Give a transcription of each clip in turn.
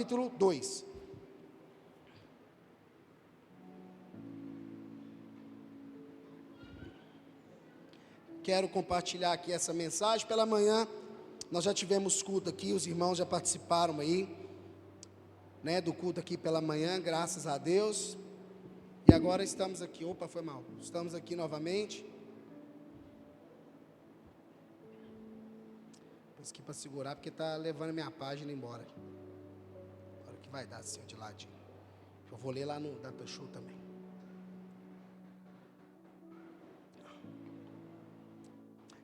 capítulo 2. Quero compartilhar aqui essa mensagem. Pela manhã, nós já tivemos culto aqui, os irmãos já participaram aí, do culto aqui pela manhã, graças a Deus. E agora estamos aqui, estamos aqui novamente. Pus aqui para segurar, porque está levando minha página embora. Olha o que vai dar assim, de ladinho. Eu vou ler lá no da Peixoto também.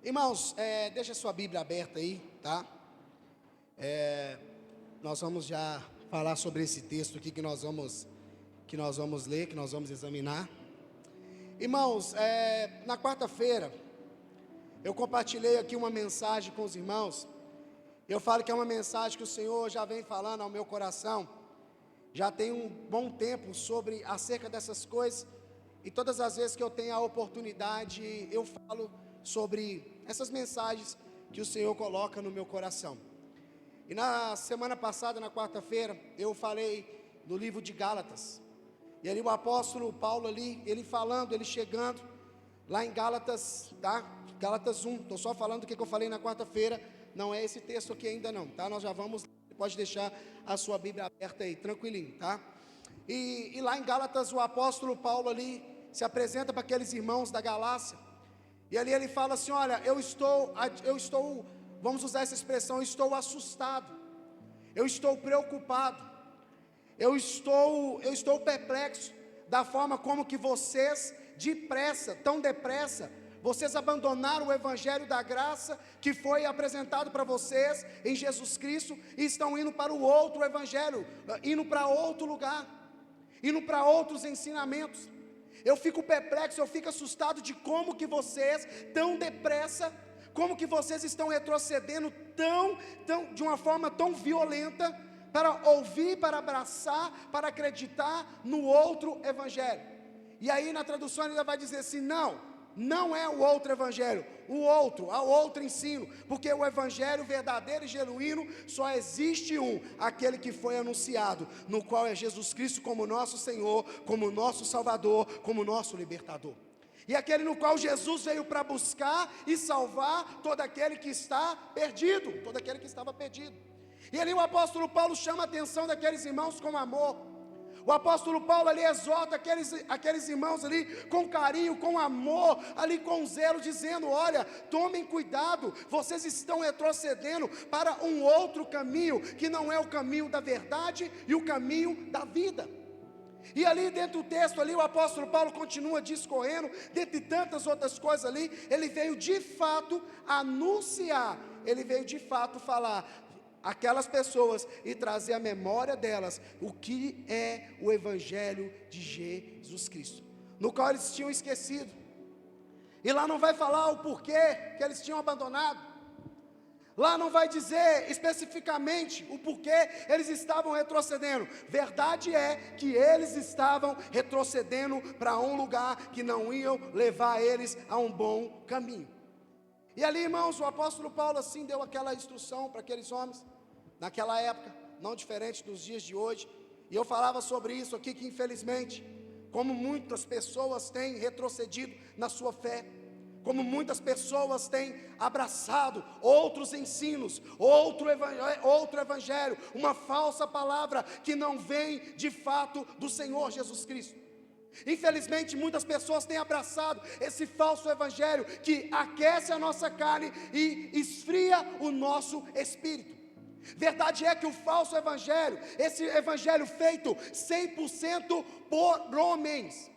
Irmãos, deixa a sua Bíblia aberta aí, tá? Nós vamos já falar sobre esse texto aqui que nós vamos ler, que nós vamos examinar. Irmãos, na quarta-feira, eu compartilhei aqui uma mensagem com os irmãos. Eu falo que é uma mensagem que o Senhor já vem falando ao meu coração, já tem um bom tempo acerca dessas coisas, e todas as vezes que eu tenho a oportunidade, eu falo sobre essas mensagens que o Senhor coloca no meu coração. E na semana passada, na quarta-feira, eu falei do livro de Gálatas, e ali o apóstolo Paulo ali, ele chegando lá em Gálatas, tá? Gálatas 1, estou só falando do que eu falei na quarta-feira, não é esse texto aqui ainda não, tá? Nós já vamos, pode deixar a sua Bíblia aberta aí, tranquilinho, tá? E lá em Gálatas, o apóstolo Paulo ali, se apresenta para aqueles irmãos da Galácia, e ali ele fala assim: olha, eu estou, vamos usar essa expressão, eu estou assustado, eu estou preocupado, eu estou perplexo, da forma como que vocês, tão depressa, vocês abandonaram o evangelho da graça, que foi apresentado para vocês, em Jesus Cristo, e estão indo para o outro evangelho, indo para outro lugar, indo para outros ensinamentos. Eu fico perplexo, eu fico assustado de como que vocês, tão depressa, como que vocês estão retrocedendo de uma forma tão violenta, para ouvir, para abraçar, para acreditar no outro evangelho. E aí na tradução ele vai dizer assim: não é o outro evangelho, há outro ensino, porque o evangelho verdadeiro e genuíno só existe um, aquele que foi anunciado, no qual é Jesus Cristo como nosso Senhor, como nosso Salvador, como nosso libertador, e aquele no qual Jesus veio para buscar e salvar todo aquele que está perdido, todo aquele que estava perdido. E ali o apóstolo Paulo chama a atenção daqueles irmãos com amor. O apóstolo Paulo ali exorta aqueles irmãos ali com carinho, com amor, ali com zelo, dizendo: olha, tomem cuidado, vocês estão retrocedendo para um outro caminho, que não é o caminho da verdade e o caminho da vida. E ali dentro do texto ali, o apóstolo Paulo continua discorrendo, dentre tantas outras coisas ali, ele veio de fato anunciar, ele veio de fato falar aquelas pessoas e trazer à memória delas o que é o evangelho de Jesus Cristo, no qual eles tinham esquecido. E lá não vai falar o porquê que eles tinham abandonado, lá não vai dizer especificamente o porquê eles estavam retrocedendo. Verdade é que eles estavam retrocedendo para um lugar que não iam levar eles a um bom caminho. E ali, irmãos, o apóstolo Paulo assim deu aquela instrução para aqueles homens, naquela época, não diferente dos dias de hoje. E eu falava sobre isso aqui, que infelizmente, como muitas pessoas têm retrocedido na sua fé, como muitas pessoas têm abraçado outros ensinos, outro evangelho, uma falsa palavra que não vem de fato do Senhor Jesus Cristo. Infelizmente muitas pessoas têm abraçado esse falso evangelho, que aquece a nossa carne e esfria o nosso espírito. Verdade é que o falso evangelho, esse evangelho feito 100% por homens,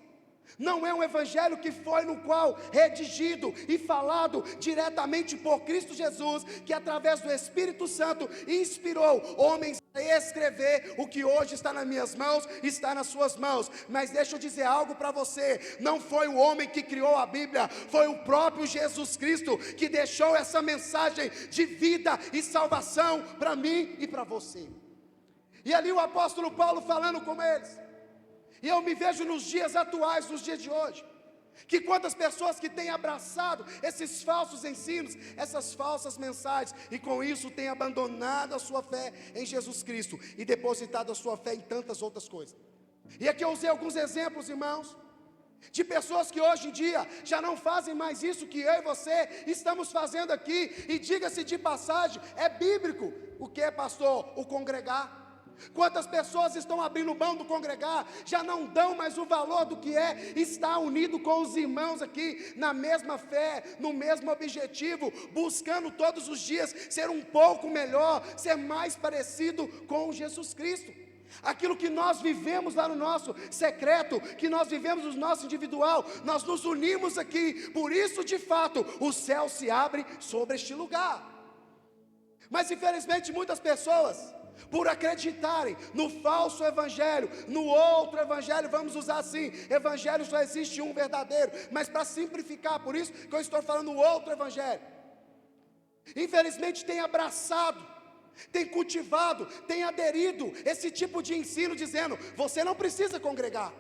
não é um evangelho que foi no qual redigido e falado diretamente por Cristo Jesus, que através do Espírito Santo inspirou homens a escrever o que hoje está nas minhas mãos, está nas suas mãos. Mas deixa eu dizer algo para você: não foi o homem que criou a Bíblia, foi o próprio Jesus Cristo que deixou essa mensagem de vida e salvação para mim e para você. E ali o apóstolo Paulo falando com eles, e eu me vejo nos dias atuais, nos dias de hoje, Que quantas pessoas que têm abraçado esses falsos ensinos, essas falsas mensagens, e com isso têm abandonado a sua fé em Jesus Cristo e depositado a sua fé em tantas outras coisas. E aqui eu usei alguns exemplos, irmãos, de pessoas que hoje em dia já não fazem mais isso que eu e você estamos fazendo aqui. E diga-se de passagem, é bíblico. O que é, pastor? O congregar. Quantas pessoas estão abrindo mão do congregar, já não dão mais o valor do que é estar unido com os irmãos aqui, na mesma fé, no mesmo objetivo, buscando todos os dias ser um pouco melhor, ser mais parecido com Jesus Cristo. Aquilo que nós vivemos lá no nosso secreto, que nós vivemos no nosso individual, nós nos unimos aqui, por isso de fato o céu se abre sobre este lugar. Mas infelizmente muitas pessoas, por acreditarem no falso evangelho, no outro evangelho, vamos usar assim, evangelho só existe um verdadeiro, mas para simplificar, por isso que eu estou falando o outro evangelho, infelizmente tem abraçado, tem cultivado, tem aderido esse tipo de ensino, dizendo: você não precisa congregar,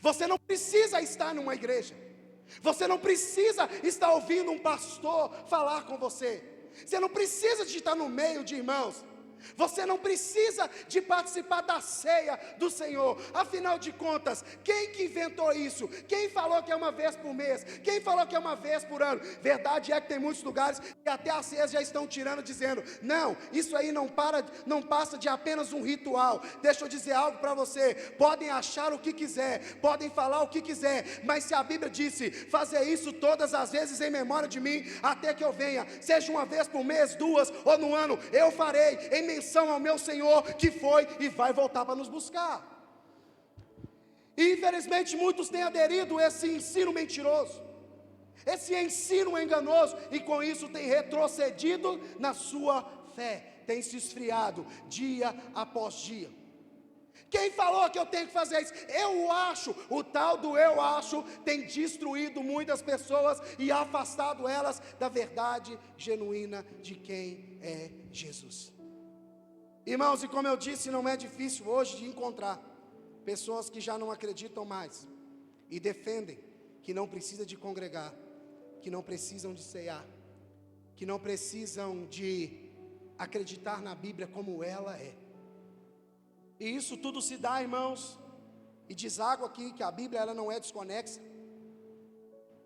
você não precisa estar numa igreja, você não precisa estar ouvindo um pastor falar com você, você não precisa de estar no meio de irmãos, você não precisa de participar da ceia do Senhor. Afinal de contas, quem que inventou isso? Quem falou que é uma vez por mês? Quem falou que é uma vez por ano? Verdade é que tem muitos lugares que até as ceias já estão tirando, dizendo: não, isso aí não passa de apenas um ritual. Deixa eu dizer algo para você: podem achar o que quiser, podem falar o que quiser, mas se a Bíblia disse fazer isso todas as vezes em memória de mim, até que eu venha, seja uma vez por mês, duas ou no ano, eu farei em menção ao meu Senhor, que foi e vai voltar para nos buscar. E infelizmente muitos têm aderido a esse ensino mentiroso, esse ensino enganoso, e com isso têm retrocedido na sua fé, têm se esfriado dia após dia. Quem falou que eu tenho que fazer isso? Eu acho, o tal do eu acho tem destruído muitas pessoas e afastado elas da verdade genuína de quem é Jesus. Irmãos, e como eu disse, não é difícil hoje de encontrar pessoas que já não acreditam mais e defendem que não precisa de congregar, que não precisam de ceiar, que não precisam de acreditar na Bíblia como ela é. E isso tudo se dá, irmãos, e diz algo aqui, que a Bíblia ela não é desconexa,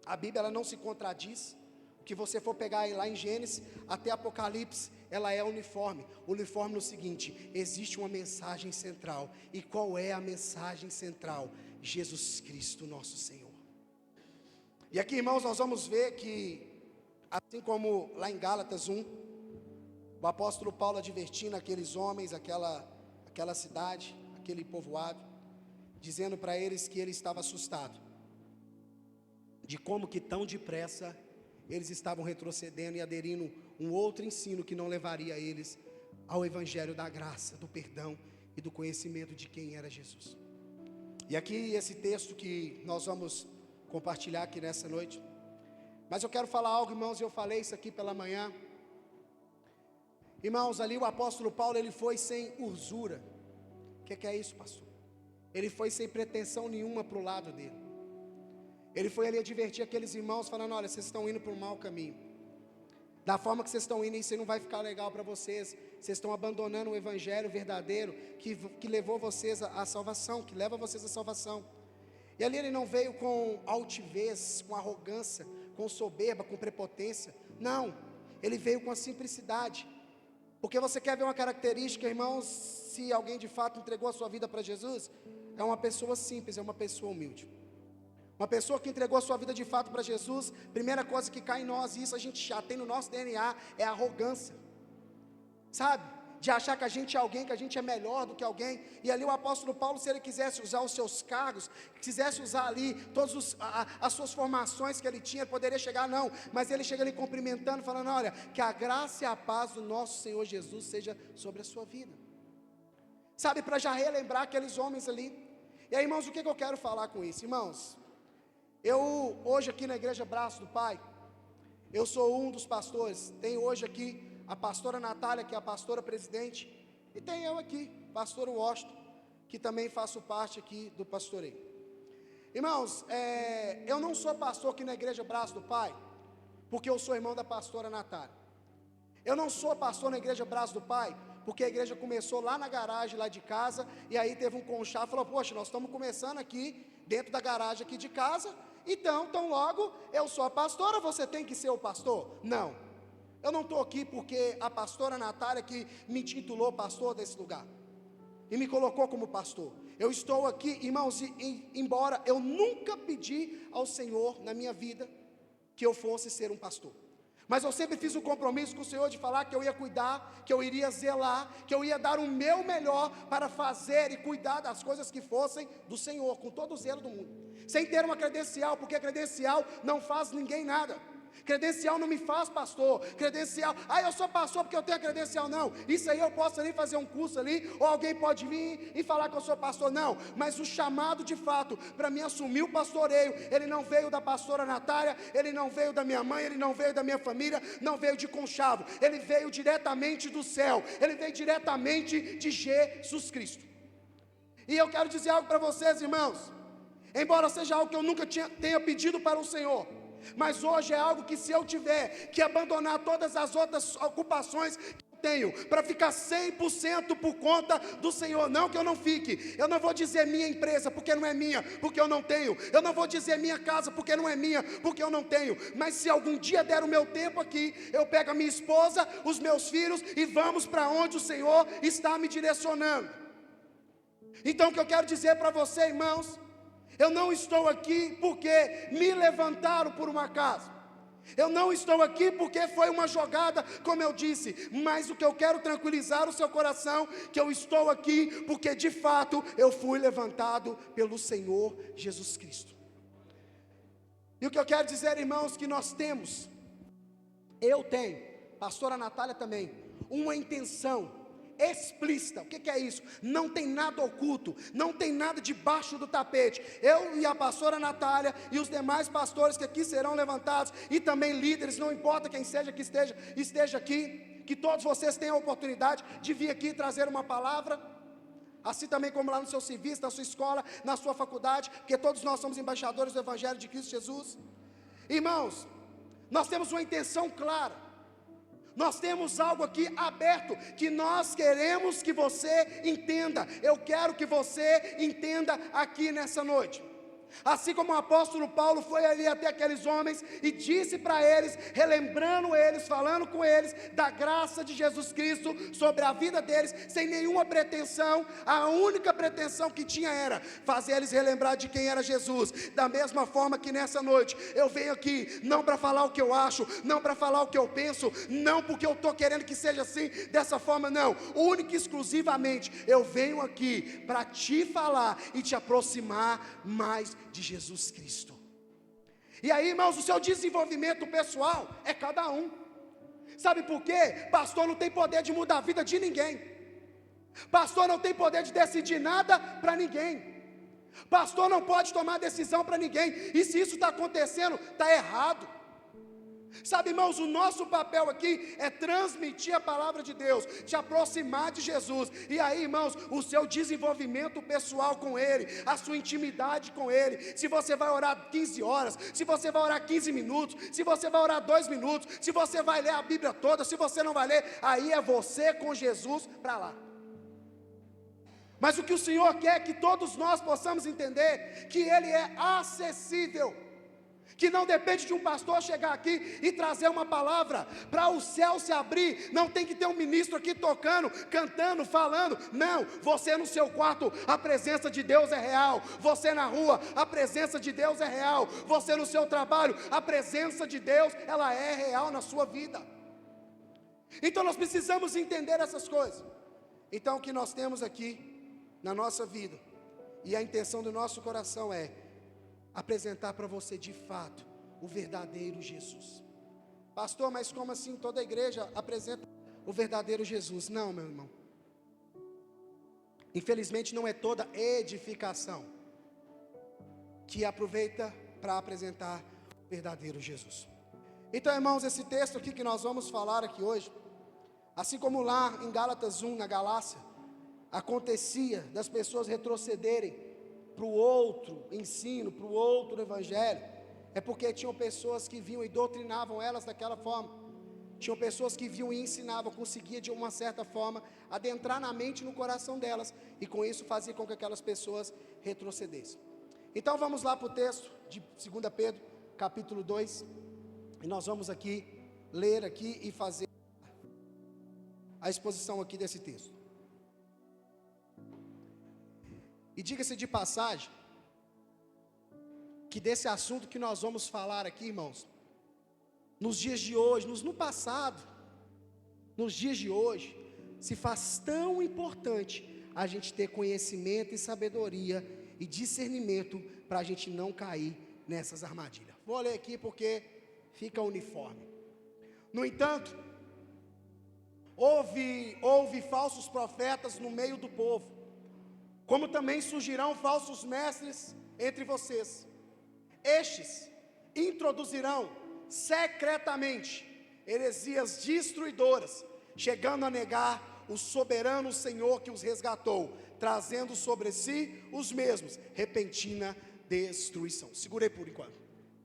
a Bíblia ela não se contradiz. O que você for pegar aí lá em Gênesis até Apocalipse, ela é uniforme no seguinte: existe uma mensagem central. E qual é a mensagem central? Jesus Cristo nosso Senhor. E aqui, irmãos, nós vamos ver que, assim como lá em Gálatas 1, o apóstolo Paulo advertindo aqueles homens, aquela cidade, aquele povoado, dizendo para eles que ele estava assustado de como que tão depressa eles estavam retrocedendo e aderindo um outro ensino que não levaria eles ao evangelho da graça, do perdão e do conhecimento de quem era Jesus. E aqui esse texto que nós vamos compartilhar aqui nessa noite, mas eu quero falar algo, irmãos, eu falei isso aqui pela manhã. Irmãos, ali o apóstolo Paulo, ele foi sem usura. O que é isso, pastor? Ele foi sem pretensão nenhuma para o lado dele. Ele foi ali advertir aqueles irmãos, falando: olha, vocês estão indo para um mau caminho. Da forma que vocês estão indo, isso não vai ficar legal para vocês. Vocês estão abandonando o evangelho verdadeiro que levou vocês à salvação, que leva vocês à salvação. E ali ele não veio com altivez, com arrogância, com soberba, com prepotência. Não, ele veio com a simplicidade. Porque você quer ver uma característica, irmãos, se alguém de fato entregou a sua vida para Jesus? É uma pessoa simples, é uma pessoa humilde. Uma pessoa que entregou a sua vida de fato para Jesus, primeira coisa que cai em nós, e isso a gente já tem no nosso DNA, é a arrogância. Sabe? De achar que a gente é alguém, que a gente é melhor do que alguém. E ali o apóstolo Paulo, se ele quisesse usar os seus cargos, quisesse usar ali todas as suas formações que ele tinha, ele poderia chegar, não, mas ele chega ali cumprimentando, falando: olha, que a graça e a paz do nosso Senhor Jesus seja sobre a sua vida. Sabe, para já relembrar aqueles homens ali. E aí, irmãos, o que eu quero falar com isso? Irmãos, eu hoje aqui na igreja Braço do Pai, eu sou um dos pastores. Tem hoje aqui a pastora Natália, que é a pastora presidente, e tem eu aqui, pastor Washington, que também faço parte aqui do pastoreio. Irmãos, eu não sou pastor aqui na igreja Braço do Pai, porque eu sou irmão da pastora Natália. Eu não sou pastor na igreja Braço do Pai, porque a igreja começou lá na garagem, lá de casa, e aí teve um conchavo, falou, poxa, nós estamos começando aqui, dentro da garagem aqui de casa, então logo, eu sou a pastora, você tem que ser o pastor? Não, eu não estou aqui porque a pastora Natália que me intitulou pastor desse lugar, e me colocou como pastor. Eu estou aqui, irmãos, embora eu nunca pedi ao Senhor na minha vida, que eu fosse ser um pastor, mas eu sempre fiz um compromisso com o Senhor de falar que eu ia cuidar, que eu iria zelar, que eu ia dar o meu melhor para fazer e cuidar das coisas que fossem do Senhor, com todo o zelo do mundo, sem ter uma credencial, porque credencial não faz ninguém nada. Credencial não me faz pastor. Credencial, eu sou pastor porque eu tenho a credencial. Não, isso aí eu posso ali fazer um curso ali, ou alguém pode vir e falar que eu sou pastor. Não, mas o chamado de fato para mim assumir o pastoreio, ele não veio da pastora Natália, ele não veio da minha mãe, ele não veio da minha família, não veio de Conchavo, ele veio diretamente do céu, ele veio diretamente de Jesus Cristo. E eu quero dizer algo para vocês, irmãos, embora seja algo que eu nunca tenha pedido para o Senhor, mas hoje é algo que, se eu tiver que abandonar todas as outras ocupações que eu tenho, para ficar 100% por conta do Senhor, não que eu não fique, eu não vou dizer minha empresa, porque não é minha, porque eu não tenho, eu não vou dizer minha casa, porque não é minha, porque eu não tenho, mas se algum dia der o meu tempo aqui, eu pego a minha esposa, os meus filhos, e vamos para onde o Senhor está me direcionando. Então o que eu quero dizer para você, irmãos, eu não estou aqui porque me levantaram por um acaso, eu não estou aqui porque foi uma jogada, como eu disse, mas o que eu quero tranquilizar o seu coração, que eu estou aqui porque de fato eu fui levantado pelo Senhor Jesus Cristo. E o que eu quero dizer, irmãos, que nós temos, eu tenho, pastora Natália também, uma intenção explícita. O que é isso? Não tem nada oculto, não tem nada debaixo do tapete. Eu e a pastora Natália e os demais pastores que aqui serão levantados, e também líderes, não importa quem seja que esteja aqui, que todos vocês tenham a oportunidade de vir aqui trazer uma palavra, assim também como lá no seu serviço, na sua escola, na sua faculdade, porque todos nós somos embaixadores do Evangelho de Cristo Jesus. Irmãos, nós temos uma intenção clara, nós temos algo aqui aberto, que nós queremos que você entenda. Eu quero que você entenda aqui nessa noite. Assim como o apóstolo Paulo foi ali até aqueles homens e disse para eles, relembrando eles, falando com eles da graça de Jesus Cristo sobre a vida deles, sem nenhuma pretensão, a única pretensão que tinha era fazer eles relembrar de quem era Jesus. Da mesma forma que nessa noite eu venho aqui, não para falar o que eu acho, não para falar o que eu penso, não porque eu estou querendo que seja assim, dessa forma não, única e exclusivamente eu venho aqui para te falar e te aproximar mais de Jesus Cristo. E aí, irmãos, o seu desenvolvimento pessoal é cada um. Sabe por quê? Pastor não tem poder de mudar a vida de ninguém. Pastor não tem poder de decidir nada para ninguém. Pastor não pode tomar decisão para ninguém. E se isso está acontecendo, está errado. Sabe, irmãos, o nosso papel aqui é transmitir a palavra de Deus, te aproximar de Jesus. E aí, irmãos, o seu desenvolvimento pessoal com Ele, a sua intimidade com Ele, se você vai orar 15 horas, se você vai orar 15 minutos, se você vai orar 2 minutos, se você vai ler a Bíblia toda, se você não vai ler, aí é você com Jesus para lá. Mas o que o Senhor quer é que todos nós possamos entender que Ele é acessível, que não depende de um pastor chegar aqui e trazer uma palavra, para o céu se abrir, não tem que ter um ministro aqui tocando, cantando, falando, não, você no seu quarto, a presença de Deus é real, você na rua, a presença de Deus é real, você no seu trabalho, a presença de Deus, ela é real na sua vida. Então nós precisamos entender essas coisas. Então o que nós temos aqui na nossa vida, e a intenção do nosso coração é apresentar para você de fato o verdadeiro Jesus. Pastor, mas como assim toda a igreja apresenta o verdadeiro Jesus? Não, meu irmão, infelizmente não é toda edificação que aproveita para apresentar o verdadeiro Jesus. Então, irmãos, esse texto aqui que nós vamos falar aqui hoje, assim como lá em Gálatas 1, na Galácia, acontecia das pessoas retrocederem para o outro ensino, para o outro evangelho, é porque tinham pessoas que vinham e doutrinavam elas daquela forma. Tinham pessoas que vinham e ensinavam, conseguia de uma certa forma adentrar na mente e no coração delas, e com isso fazia com que aquelas pessoas retrocedessem. Então vamos lá para o texto de 2 Pedro, capítulo 2, e nós vamos aqui ler aqui e fazer a exposição aqui desse texto. E diga-se de passagem, que desse assunto que nós vamos falar aqui, irmãos, nos dias de hoje, no passado, nos dias de hoje, se faz tão importante a gente ter conhecimento e sabedoria e discernimento para a gente não cair nessas armadilhas. Vou ler aqui porque fica uniforme. No entanto, houve falsos profetas no meio do povo, como também surgirão falsos mestres entre vocês. Estes introduzirão secretamente heresias destruidoras, chegando a negar o soberano Senhor que os resgatou, trazendo sobre si os mesmos repentina destruição. Segurei por enquanto.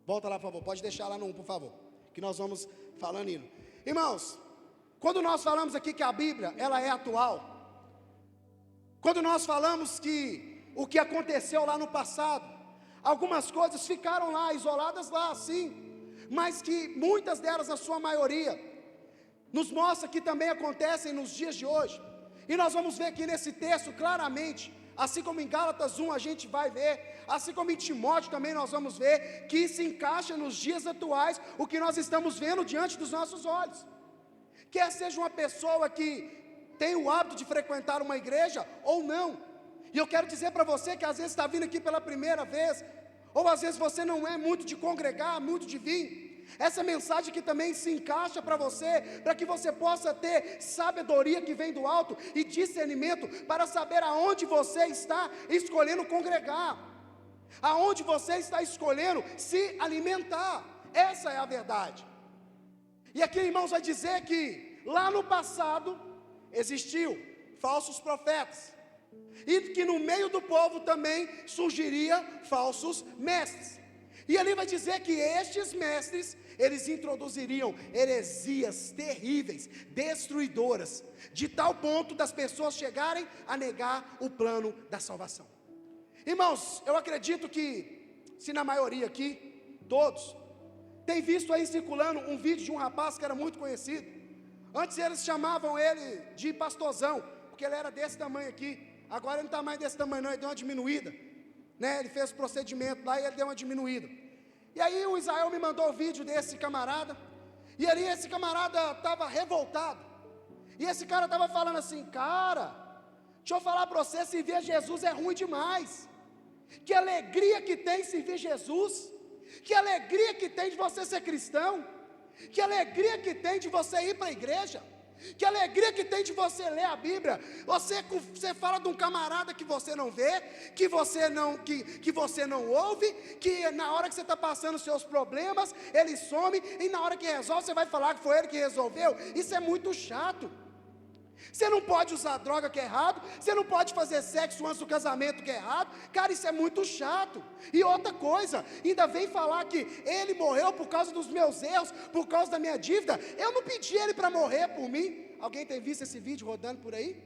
Volta lá, por favor. Pode deixar lá no 1, por favor, que nós vamos falando indo. Irmãos, quando nós falamos aqui que a Bíblia, ela é atual, quando nós falamos que o que aconteceu lá no passado, algumas coisas ficaram lá, isoladas lá, sim, mas que muitas delas, a sua maioria, nos mostra que também acontecem nos dias de hoje. E nós vamos ver aqui nesse texto claramente, assim como em Gálatas 1 a gente vai ver, assim como em Timóteo também nós vamos ver, que se encaixa nos dias atuais, o que nós estamos vendo diante dos nossos olhos. Quer seja uma pessoa que tem o hábito de frequentar uma igreja ou não, e eu quero dizer para você que às vezes está vindo aqui pela primeira vez, ou às vezes você não é muito de congregar, muito de vir, essa mensagem que também se encaixa para você, para que você possa ter sabedoria que vem do alto e discernimento para saber aonde você está escolhendo congregar, aonde você está escolhendo se alimentar. Essa é a verdade. E aqui, irmãos, vai dizer que lá no passado existiu falsos profetas, e que no meio do povo também surgiria falsos mestres. E ali vai dizer que estes mestres, eles introduziriam heresias terríveis, destruidoras, de tal ponto das pessoas chegarem a negar o plano da salvação. Irmãos, eu acredito que, se na maioria aqui, todos, tem visto aí circulando um vídeo de um rapaz que era muito conhecido. Antes eles chamavam ele de pastorzão, porque ele era desse tamanho aqui. Agora ele não está mais desse tamanho não, ele deu uma diminuída, né? Ele fez o procedimento lá e ele deu uma diminuída. E aí o Israel me mandou o vídeo desse camarada, e ali esse camarada estava revoltado, e esse cara estava falando assim: cara, deixa eu falar para você, servir Jesus é ruim demais. Que alegria que tem servir Jesus, que alegria que tem de você ser cristão, que alegria que tem de você ir para a igreja, que alegria que tem de você ler a Bíblia. Você fala de um camarada que você não vê, que você não ouve, que na hora que você está passando os seus problemas, ele some, e na hora que resolve, você vai falar que foi ele que resolveu. Isso é muito chato. Você não pode usar droga, que é errado. Você não pode fazer sexo antes do casamento, que é errado. Cara, isso é muito chato. E outra coisa, ainda vem falar que ele morreu por causa dos meus erros, por causa da minha dívida. Eu não pedi ele para morrer por mim. Alguém tem visto esse vídeo rodando por aí?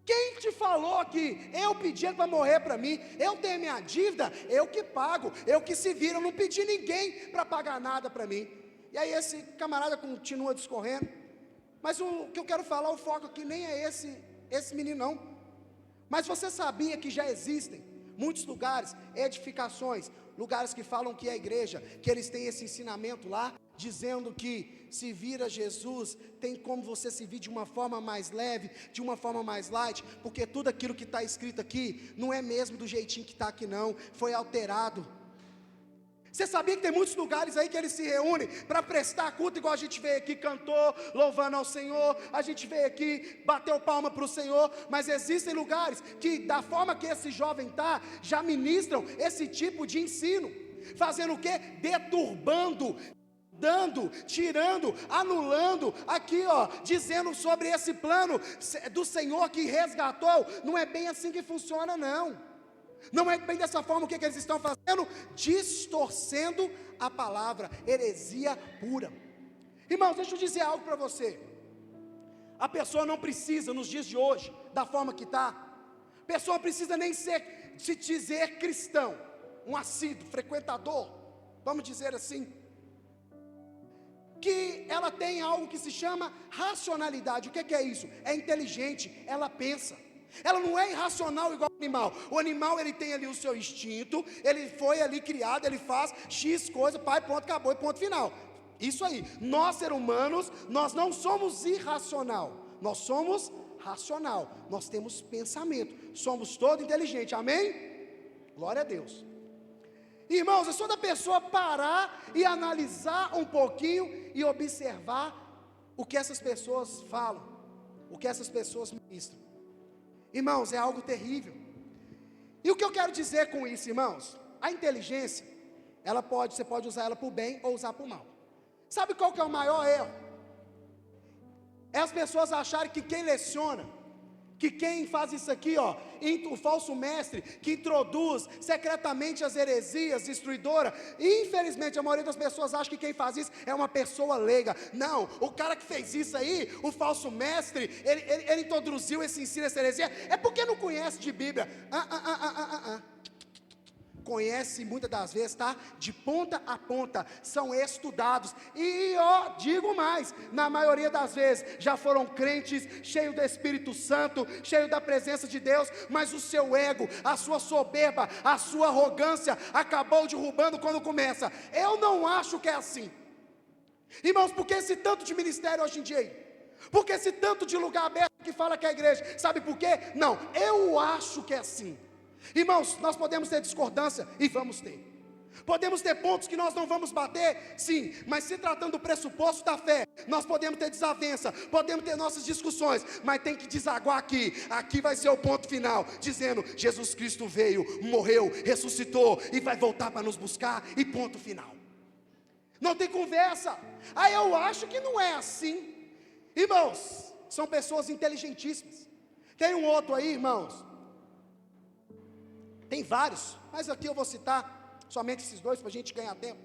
Quem te falou que eu pedi ele para morrer para mim? Eu tenho minha dívida, eu que pago, eu que se viro. Eu não pedi ninguém para pagar nada para mim. E aí esse camarada continua discorrendo. Mas o que eu quero falar, o foco aqui nem é esse menino não. Mas você sabia que já existem muitos lugares, edificações, lugares que falam que é a igreja, que eles têm esse ensinamento lá, dizendo que se vir a Jesus, tem como você se vir de uma forma mais leve, de uma forma mais light, porque tudo aquilo que está escrito aqui, não é mesmo do jeitinho que está aqui não, foi alterado. Você sabia que tem muitos lugares aí que eles se reúnem para prestar culto, igual a gente veio aqui, cantou, louvando ao Senhor, a gente veio aqui, bateu palma para o Senhor, mas existem lugares que, da forma que esse jovem está, já ministram esse tipo de ensino, fazendo o quê? Deturbando, tirando, anulando, aqui ó, dizendo sobre esse plano do Senhor que resgatou. Não é bem assim que funciona não. Não é bem dessa forma. O que eles estão fazendo? Distorcendo a palavra, heresia pura. Irmãos, deixa eu dizer algo para você. A pessoa não precisa, nos dias de hoje, da forma que está, a pessoa precisa nem se dizer cristão, um assíduo, frequentador, vamos dizer assim, que ela tem algo que se chama racionalidade. O que é isso? É inteligente, ela pensa. Ela não é irracional igual ao animal. O animal, ele tem ali o seu instinto, ele foi ali criado, ele faz X coisa, pai, ponto, acabou e ponto final. Isso aí. Nós, seres humanos, nós não somos irracional, nós somos racional, nós temos pensamento, somos todos inteligentes, amém? Glória a Deus. Irmãos, é só da pessoa parar e analisar um pouquinho e observar o que essas pessoas falam, o que essas pessoas ministram. Irmãos, é algo terrível. E o que eu quero dizer com isso, irmãos? A inteligência, você pode usar ela para o bem ou usar para o mal. Sabe qual que é o maior erro? É as pessoas acharem que quem leciona, que quem faz isso aqui, o falso mestre, que introduz secretamente as heresias, destruidora, infelizmente a maioria das pessoas acha que quem faz isso é uma pessoa leiga. Não, o cara que fez isso aí, o falso mestre, ele introduziu esse ensino, essa heresia, é porque não conhece de Bíblia. Conhece muitas das vezes, tá? De ponta a ponta, são estudados, e digo mais, na maioria das vezes, já foram crentes, cheios do Espírito Santo, cheios da presença de Deus, mas o seu ego, a sua soberba, a sua arrogância, acabou derrubando quando começa. Eu não acho que é assim, irmãos, porque esse tanto de ministério hoje em dia aí, porque esse tanto de lugar aberto que fala que é a igreja, sabe por quê? Não, eu acho que é assim. Irmãos, nós podemos ter discordância, e vamos ter. Podemos ter pontos que nós não vamos bater, sim, mas se tratando do pressuposto da fé, nós podemos ter desavença, podemos ter nossas discussões, mas tem que desaguar aqui vai ser o ponto final, dizendo, Jesus Cristo veio, morreu, ressuscitou, e vai voltar para nos buscar, e ponto final. Não tem conversa. Eu acho que não é assim. Irmãos, são pessoas inteligentíssimas. Tem um outro aí, irmãos, tem vários, mas aqui eu vou citar somente esses dois para a gente ganhar tempo.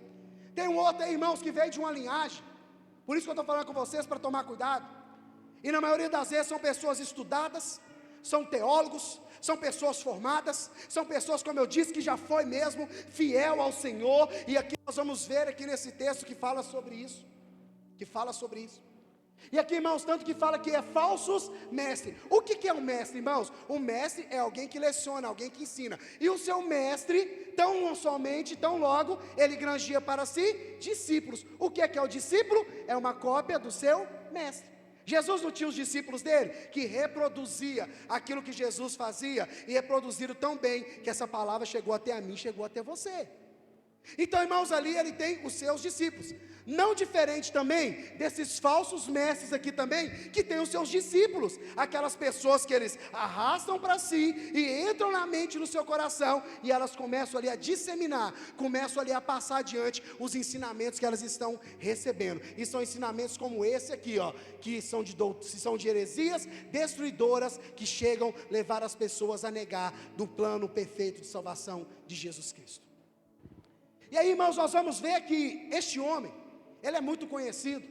Tem um outro aí, irmãos, que veio de uma linhagem, por isso que eu estou falando com vocês, para tomar cuidado. E na maioria das vezes são pessoas estudadas, são teólogos, são pessoas formadas, são pessoas, como eu disse, que já foi mesmo fiel ao Senhor. E aqui nós vamos ver aqui nesse texto que fala sobre isso, E aqui, irmãos, tanto que fala que é falsos mestres. O que é um mestre, irmãos? Um mestre é alguém que leciona, alguém que ensina. E o seu mestre, tão logo, ele granjea para si discípulos. O que é o discípulo? É uma cópia do seu mestre. Jesus não tinha os discípulos dele, que reproduzia aquilo que Jesus fazia, e reproduziram tão bem, que essa palavra chegou até a mim, chegou até você. Então, irmãos, ali ele tem os seus discípulos. Não diferente também desses falsos mestres aqui também, que tem os seus discípulos, aquelas pessoas que eles arrastam para si, e entram na mente, no seu coração, e elas começam ali a disseminar, começam ali a passar adiante os ensinamentos que elas estão recebendo, e são ensinamentos como esse aqui, que são de heresias destruidoras, que chegam a levar as pessoas a negar do plano perfeito de salvação de Jesus Cristo. E aí, irmãos, nós vamos ver que este homem, ele é muito conhecido,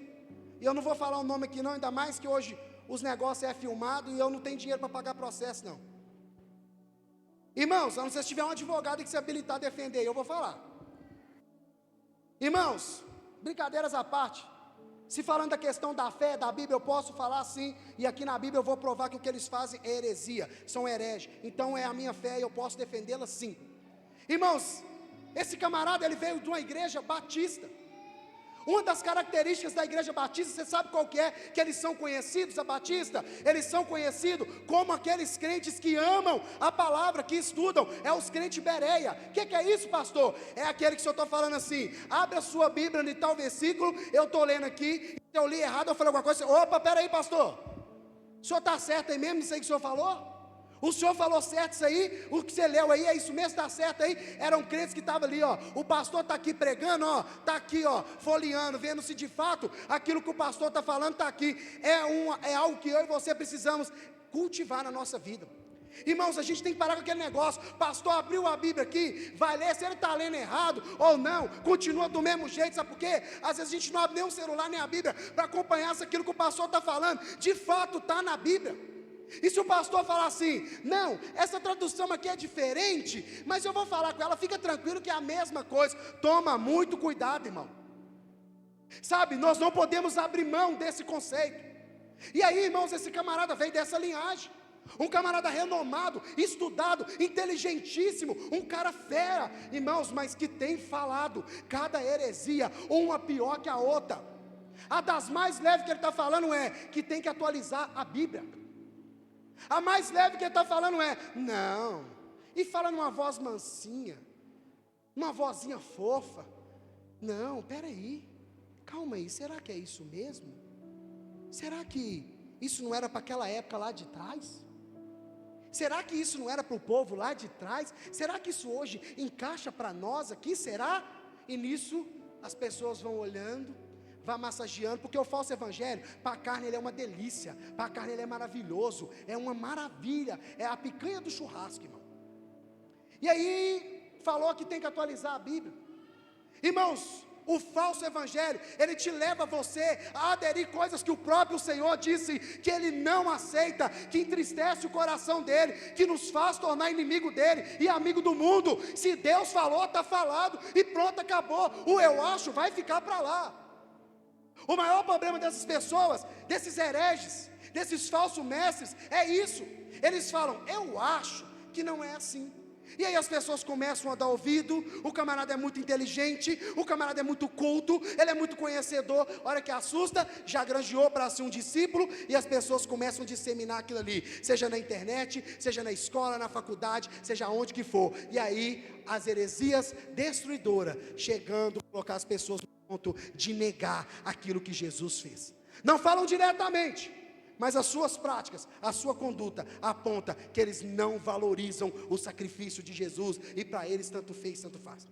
e eu não vou falar o nome aqui não, ainda mais que hoje os negócios é filmado, e eu não tenho dinheiro para pagar processo não. Irmãos, a não ser se tiver um advogado que se habilitar a defender, eu vou falar. Irmãos, brincadeiras à parte, se falando da questão da fé, da Bíblia, eu posso falar sim, e aqui na Bíblia eu vou provar que o que eles fazem é heresia, são hereges, então é a minha fé e eu posso defendê-la sim. Irmãos, esse camarada, ele veio de uma igreja batista. Uma das características da igreja batista, você sabe qual que é? Que eles são conhecidos, a batista, eles são conhecidos como aqueles crentes que amam a palavra, que estudam, é os crentes bereia. O que é isso, pastor? É aquele que o senhor está falando assim, abre a sua Bíblia em tal versículo, eu estou lendo aqui, se eu li errado, eu falei alguma coisa, opa, peraí, pastor, o senhor está certo aí mesmo, isso aí que o senhor falou? O senhor falou certo isso aí, o que você leu aí, é isso mesmo, está certo aí? Eram crentes que estavam ali, o pastor está aqui pregando, está aqui, folheando, vendo se de fato aquilo que o pastor está falando está aqui. É algo que eu e você precisamos cultivar na nossa vida. Irmãos, a gente tem que parar com aquele negócio. Pastor abriu a Bíblia aqui, vai ler, se ele está lendo errado ou não, continua do mesmo jeito, sabe por quê? Às vezes a gente não abre nem o celular nem a Bíblia para acompanhar se aquilo que o pastor está falando de fato está na Bíblia. E se o pastor falar assim, não, essa tradução aqui é diferente, mas eu vou falar com ela, fica tranquilo que é a mesma coisa. Toma muito cuidado, irmão. Sabe, nós não podemos abrir mão desse conceito. E aí, irmãos, esse camarada veio dessa linhagem. Um camarada renomado, estudado, inteligentíssimo, um cara fera, irmãos, mas que tem falado cada heresia, uma pior que a outra. A das mais leves que ele está falando é que tem que atualizar a Bíblia. A mais leve que ele está falando é, não, e fala numa voz mansinha, uma vozinha fofa. Não, peraí, calma aí, será que é isso mesmo? Será que isso não era para aquela época lá de trás? Será que isso não era para o povo lá de trás? Será que isso hoje encaixa para nós aqui? Será? E nisso as pessoas vão olhando, vão massageando, porque o falso evangelho, para a carne ele é uma delícia, para a carne ele é maravilhoso, é uma maravilha, é a picanha do churrasco, irmão. E aí, falou que tem que atualizar a Bíblia. Irmãos, o falso evangelho, ele te leva você a aderir coisas que o próprio Senhor disse que Ele não aceita, que entristece o coração dEle, que nos faz tornar inimigo dEle e amigo do mundo. Se Deus falou, está falado, e pronto, acabou. O eu acho vai ficar para lá. O maior problema dessas pessoas, desses hereges, desses falsos mestres, é isso. Eles falam, eu acho que não é assim. E aí as pessoas começam a dar ouvido. O camarada é muito inteligente, o camarada é muito culto, ele é muito conhecedor. A hora que assusta, já granjeou para si um discípulo, e as pessoas começam a disseminar aquilo ali, seja na internet, seja na escola, na faculdade, seja onde que for. E aí as heresias destruidoras chegando a colocar as pessoas no ponto de negar aquilo que Jesus fez. Não falam diretamente, mas as suas práticas, a sua conduta aponta que eles não valorizam o sacrifício de Jesus, e para eles tanto fez, tanto faz.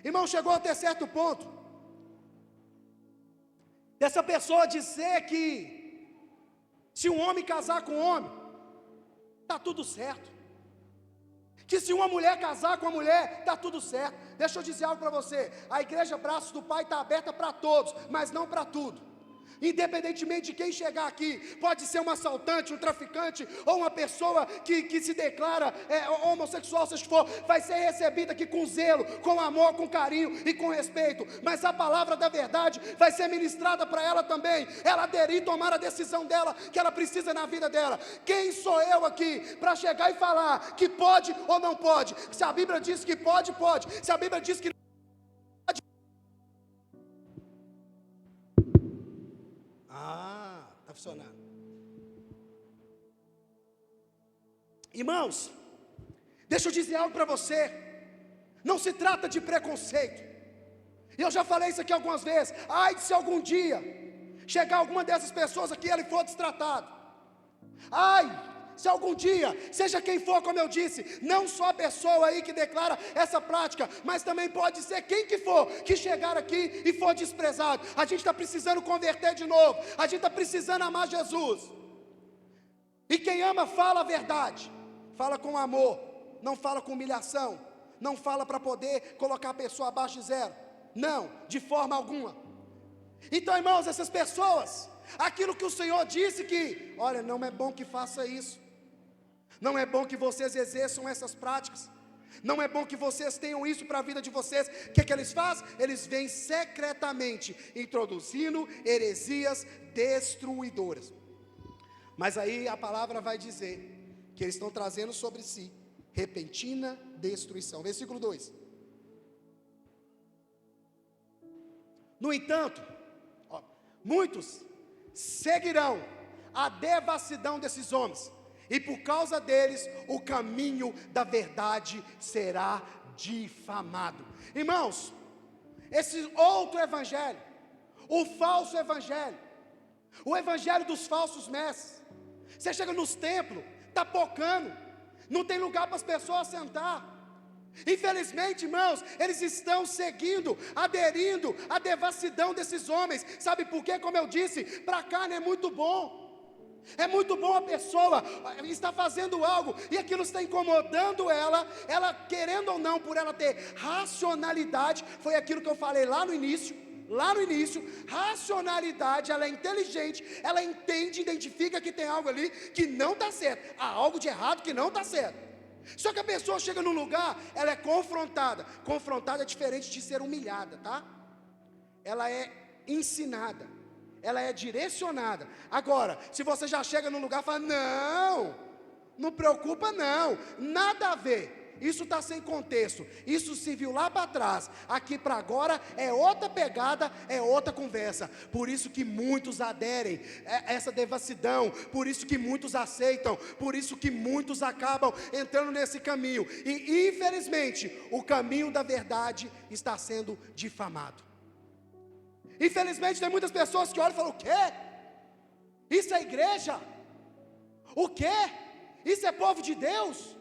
Irmão, chegou até certo ponto dessa pessoa dizer que se um homem casar com um homem, está tudo certo, que se uma mulher casar com uma mulher, está tudo certo. Deixa eu dizer algo para você, a igreja Braços do Pai está aberta para todos, mas não para tudo. Independentemente de quem chegar aqui, pode ser um assaltante, um traficante, ou uma pessoa que se declara homossexual, seja o que for, vai ser recebida aqui com zelo, com amor, com carinho e com respeito, mas a palavra da verdade vai ser ministrada para ela também, ela aderir e tomar a decisão dela, que ela precisa na vida dela. Quem sou eu aqui para chegar e falar que pode ou não pode? Se a Bíblia diz que pode, pode. Se a Bíblia diz que está funcionando. Irmãos, deixa eu dizer algo para você. Não se trata de preconceito. Eu já falei isso aqui algumas vezes. Ai, se algum dia chegar alguma dessas pessoas aqui e ele for destratado. Ai, se algum dia, seja quem for, como eu disse, não só a pessoa aí que declara essa prática, mas também pode ser quem que for, que chegar aqui e for desprezado. A gente está precisando converter de novo, a gente está precisando amar Jesus. E quem ama fala a verdade, fala com amor, não fala com humilhação, não fala para poder colocar a pessoa abaixo de zero, não, de forma alguma. Então, irmãos, essas pessoas, aquilo que o Senhor disse que, olha, não é bom que faça isso, não é bom que vocês exerçam essas práticas, não é bom que vocês tenham isso para a vida de vocês. O que eles fazem? Eles vêm secretamente introduzindo heresias destruidoras. Mas aí a palavra vai dizer que eles estão trazendo sobre si repentina destruição. Versículo 2. No entanto, muitos seguirão a devassidão desses homens, e por causa deles o caminho da verdade será difamado. Irmãos, esse outro evangelho, o falso evangelho, o evangelho dos falsos mestres, você chega nos templos, está pocando, não tem lugar para as pessoas sentar. Infelizmente, irmãos, eles estão seguindo, aderindo à devassidão desses homens. Sabe por quê? Como eu disse, para a carne é muito bom. É muito bom a pessoa está fazendo algo e aquilo está incomodando ela querendo ou não, por ela ter racionalidade, foi aquilo que eu falei lá no início, racionalidade, ela é inteligente, ela entende, identifica que tem algo ali que não está certo, há algo de errado que não está certo. Só que a pessoa chega num lugar, ela é confrontada é diferente de ser humilhada, tá? Ela é ensinada, ela é direcionada. Agora, se você já chega num lugar e fala, não preocupa não, nada a ver, isso está sem contexto, isso se viu lá para trás, aqui para agora é outra pegada, é outra conversa. Por isso que muitos aderem a essa devassidão, por isso que muitos aceitam, por isso que muitos acabam entrando nesse caminho, e infelizmente o caminho da verdade está sendo difamado. Infelizmente tem muitas pessoas que olham e falam, o quê? Isso é igreja? O quê? Isso é povo de Deus?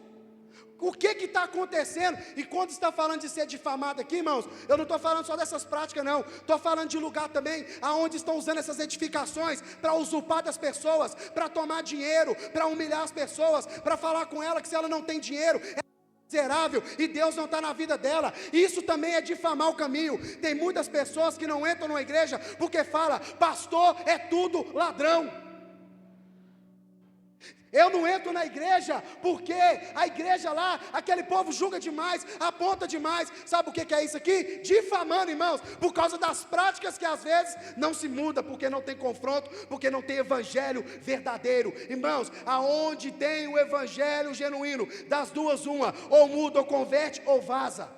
O que está acontecendo? E quando está falando de ser difamado aqui, irmãos, eu não estou falando só dessas práticas não, estou falando de lugar também, aonde estão usando essas edificações, para usurpar das pessoas, para tomar dinheiro, para humilhar as pessoas, para falar com ela que se ela não tem dinheiro, miserável, e Deus não está na vida dela. Isso também é difamar o caminho. Tem muitas pessoas que não entram numa igreja, porque fala, pastor é tudo ladrão. Eu não entro na igreja, porque a igreja lá, aquele povo julga demais, aponta demais. Sabe o que é isso aqui? Difamando, irmãos, por causa das práticas que às vezes não se muda, porque não tem confronto, porque não tem evangelho verdadeiro. Irmãos, aonde tem o evangelho genuíno, das duas uma, ou muda, ou converte, ou vaza.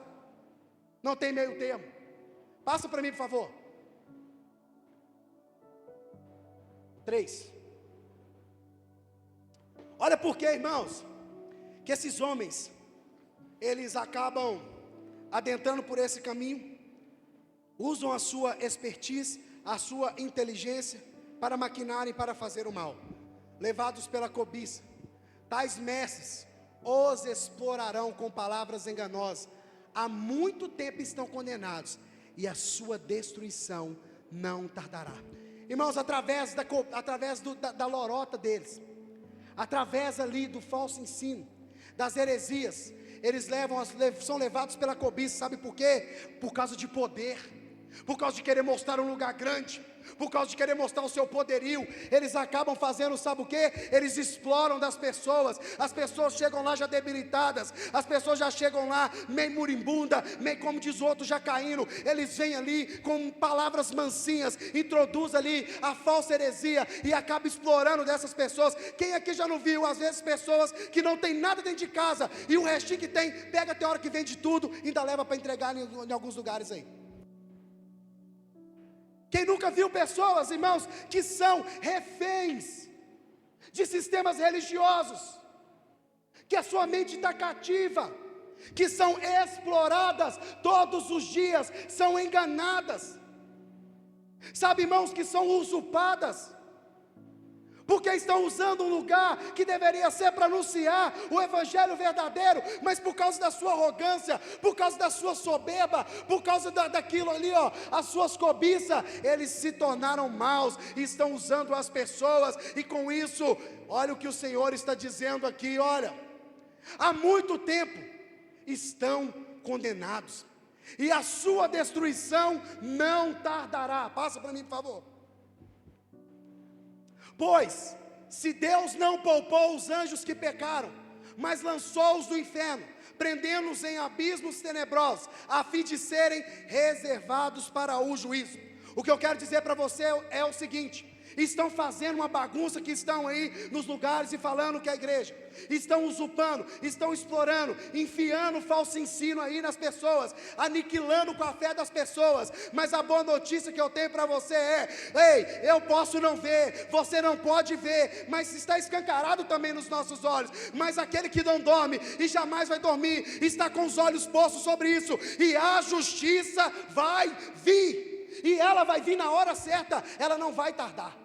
Não tem meio termo. Passa para mim, por favor. 3. Olha por quê, irmãos, que esses homens, eles acabam adentrando por esse caminho, usam a sua expertise, a sua inteligência, para maquinarem, para fazer o mal, levados pela cobiça. Tais mestres os explorarão com palavras enganosas, há muito tempo estão condenados, e a sua destruição não tardará. Irmãos, através da lorota deles, através ali do falso ensino, das heresias, eles são levados pela cobiça. Sabe por quê? Por causa de poder, por causa de querer mostrar um lugar grande, por causa de querer mostrar o seu poderio. Eles acabam fazendo, sabe o quê? Eles exploram das pessoas. As pessoas chegam lá já debilitadas, as pessoas já chegam lá meio moribunda, meio, como diz o outro, já caindo. Eles vêm ali com palavras mansinhas, introduz ali a falsa heresia e acaba explorando dessas pessoas. Quem aqui já não viu, às vezes, pessoas que não tem nada dentro de casa, e o restinho que tem, pega até a hora que vende tudo, ainda leva para entregar em alguns lugares aí. Quem nunca viu pessoas, irmãos, que são reféns de sistemas religiosos, que a sua mente está cativa, que são exploradas todos os dias, são enganadas, sabe, irmãos, que são usurpadas, porque estão usando um lugar que deveria ser para anunciar o evangelho verdadeiro, mas por causa da sua arrogância, por causa da sua soberba, por causa daquilo ali, as suas cobiças, eles se tornaram maus e estão usando as pessoas. E com isso, olha o que o Senhor está dizendo aqui, olha, há muito tempo estão condenados, e a sua destruição não tardará. Passa para mim, por favor. Pois, se Deus não poupou os anjos que pecaram, mas lançou-os no inferno, prendendo-os em abismos tenebrosos, a fim de serem reservados para o juízo. O que eu quero dizer para você é o seguinte: estão fazendo uma bagunça, que estão aí nos lugares e falando que é a igreja, estão usurpando, estão explorando, enfiando falso ensino aí nas pessoas, aniquilando com a fé das pessoas. Mas a boa notícia que eu tenho para você é: ei, eu posso não ver, você não pode ver, mas está escancarado também nos nossos olhos. Mas aquele que não dorme e jamais vai dormir, está com os olhos postos sobre isso, e a justiça vai vir, e ela vai vir na hora certa, ela não vai tardar.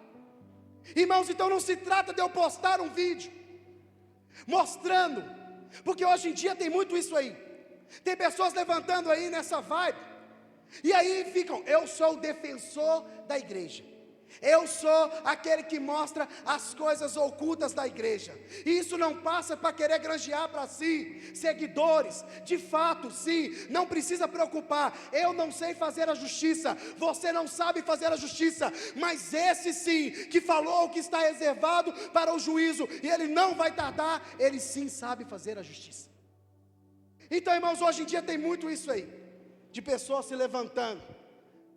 Irmãos, então não se trata de eu postar um vídeo mostrando, porque hoje em dia tem muito isso aí, tem pessoas levantando aí nessa vibe, e aí ficam: eu sou o defensor da igreja, Eu sou aquele que mostra as coisas ocultas da igreja. E isso não passa para querer granjear para si seguidores. De fato, sim, não precisa preocupar. Eu não sei fazer a justiça, você não sabe fazer a justiça, mas esse sim, que falou que está reservado para o juízo, e ele não vai tardar, ele sim sabe fazer a justiça. Então, irmãos, hoje em dia tem muito isso aí, de pessoas se levantando,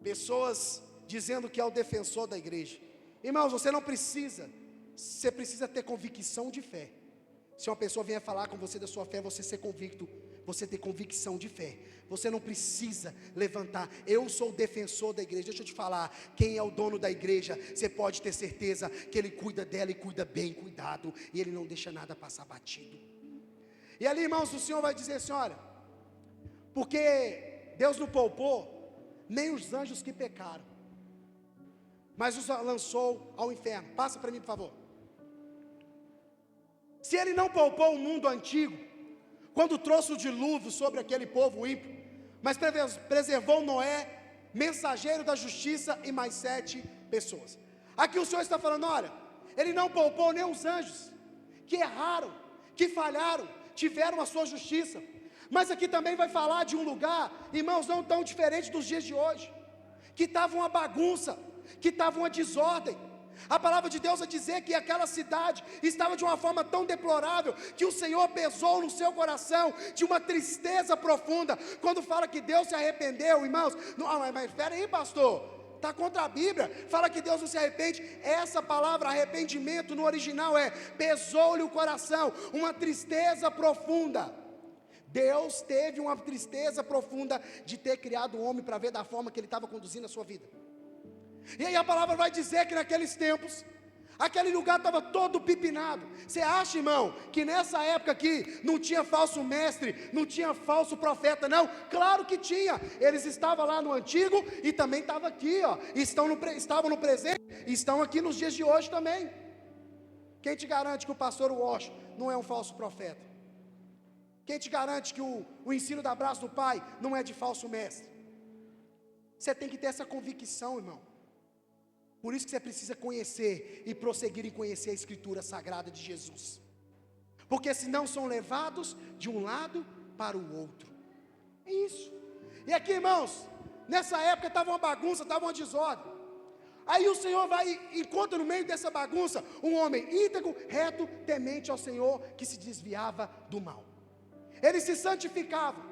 pessoas dizendo que é o defensor da igreja. Irmãos, você não precisa, você precisa ter convicção de fé. Se uma pessoa vier falar com você da sua fé, você ser convicto, você ter convicção de fé. Você não precisa levantar, eu sou o defensor da igreja. Deixa eu te falar, quem é o dono da igreja, você pode ter certeza que ele cuida dela e cuida bem, cuidado, e ele não deixa nada passar batido. E ali, irmãos, o Senhor vai dizer assim, olha, porque Deus não poupou nem os anjos que pecaram, mas os lançou ao inferno. Passa para mim, por favor. Se ele não poupou o mundo antigo, quando trouxe o dilúvio sobre aquele povo ímpio, mas preservou Noé, mensageiro da justiça, e mais 7 pessoas. Aqui o Senhor está falando, olha, ele não poupou nem os anjos, que erraram, que falharam, tiveram a sua justiça. Mas aqui também vai falar de um lugar, irmãos, não tão diferente dos dias de hoje, que estava uma bagunça, que estava uma desordem. A palavra de Deus vai dizer que aquela cidade estava de uma forma tão deplorável, que o Senhor pesou no seu coração de uma tristeza profunda. Quando fala que Deus se arrependeu, irmãos, mas espera aí, pastor, está contra a Bíblia, fala que Deus não se arrepende. Essa palavra arrependimento no original é, pesou-lhe o coração, uma tristeza profunda. Deus teve uma tristeza profunda de ter criado o homem para ver da forma que ele estava conduzindo a sua vida. E aí a palavra vai dizer que naqueles tempos, aquele lugar estava todo pipinado. Você acha, irmão, que nessa época aqui não tinha falso mestre, não tinha falso profeta? Não, claro que tinha. Eles estavam lá no antigo e também estavam aqui, ó. Estavam no presente e estão aqui nos dias de hoje também. Quem te garante que o pastor Walsh não é um falso profeta? Quem te garante que o ensino da Abraço do Pai não é de falso mestre? Você tem que ter essa convicção, irmão. Por isso que você precisa conhecer e prosseguir em conhecer a Escritura Sagrada de Jesus. Porque senão são levados de um lado para o outro. É isso. E aqui, irmãos, nessa época estava uma bagunça, estava uma desordem. Aí o Senhor vai e encontra no meio dessa bagunça um homem íntegro, reto, temente ao Senhor, que se desviava do mal. Eles se santificavam.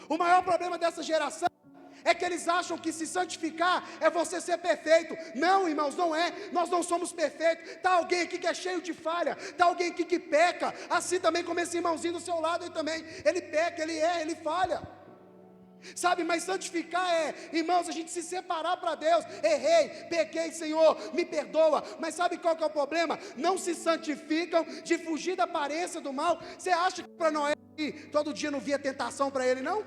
O maior problema dessa geração é que eles acham que se santificar é você ser perfeito. Não, irmãos, não é. Nós não somos perfeitos. Está alguém aqui que é cheio de falha, está alguém aqui que peca, assim também como esse irmãozinho do seu lado aí também, ele peca, ele erra, ele falha. Sabe, mas santificar é, irmãos, a gente se separar para Deus. Errei, pequei, Senhor, me perdoa. Mas sabe qual que é o problema? Não se santificam de fugir da aparência do mal. Você acha que para Noé todo dia não via tentação para ele, não?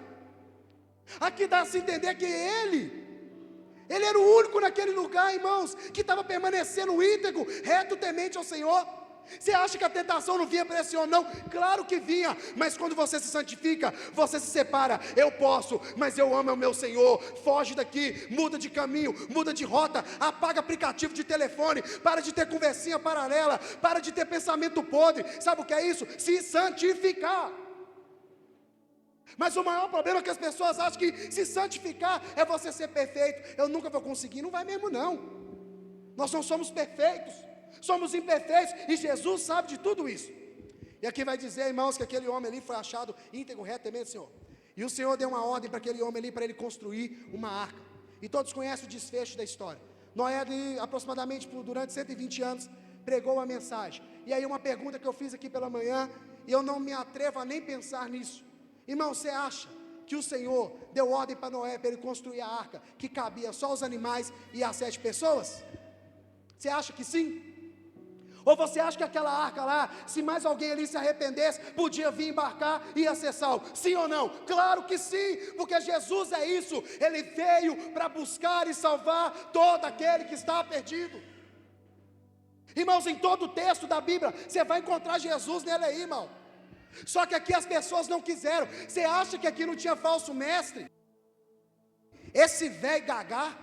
Aqui dá a se entender que ele era o único naquele lugar, irmãos, que estava permanecendo íntegro, reto, temente ao Senhor. Você acha que a tentação não vinha para esse homem? Não, claro que vinha, mas quando você se santifica, você se separa. Eu posso, mas eu amo o meu Senhor. Foge daqui, muda de caminho, muda de rota, apaga aplicativo de telefone, para de ter conversinha paralela, para de ter pensamento podre. Sabe o que é isso? Se santificar. Mas o maior problema é que as pessoas acham que se santificar é você ser perfeito. Eu nunca vou conseguir, não vai mesmo não. Nós não somos perfeitos, somos imperfeitos, e Jesus sabe de tudo isso. E aqui vai dizer, irmãos, que aquele homem ali foi achado íntegro, reto, temente, Senhor. E o Senhor deu uma ordem para aquele homem ali, para ele construir uma arca. E todos conhecem o desfecho da história. Noé ali, aproximadamente durante 120 anos, pregou a mensagem. E aí uma pergunta que eu fiz aqui pela manhã, e eu não me atrevo a nem pensar nisso. Irmão, você acha que o Senhor deu ordem para Noé para ele construir a arca, que cabia só os animais e as 7 pessoas? Você acha que sim? Ou você acha que aquela arca lá, se mais alguém ali se arrependesse, podia vir embarcar e ia ser salvo? Sim ou não? Claro que sim, porque Jesus é isso. Ele veio para buscar e salvar todo aquele que está perdido. Irmãos, em todo o texto da Bíblia, você vai encontrar Jesus nele aí, irmão. Só que aqui as pessoas não quiseram. Você acha que aqui não tinha falso mestre? Esse velho gagá,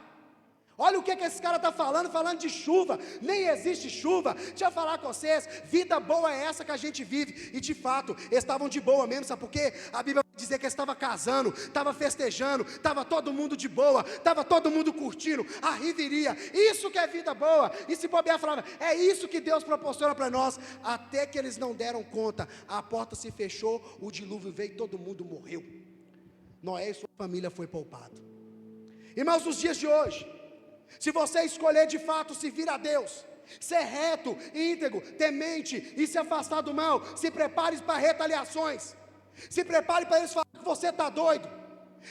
Olha o que esse cara está falando de chuva, nem existe chuva. Deixa eu falar com vocês, vida boa é essa que a gente vive. E de fato, eles estavam de boa mesmo, sabe por quê? A Bíblia vai dizer que eles estavam casando, estavam festejando, estava todo mundo de boa, estava todo mundo curtindo, a riveria. Isso que é vida boa. E se bobear, falava, é isso que Deus proporciona para nós. Até que eles não deram conta, a porta se fechou, o dilúvio veio e todo mundo morreu. Noé e sua família foi poupado. Irmãos, nos dias de hoje, se você escolher de fato servir a Deus, ser reto, íntegro, temente e se afastar do mal, se prepare para retaliações, se prepare para eles falar que você está doido,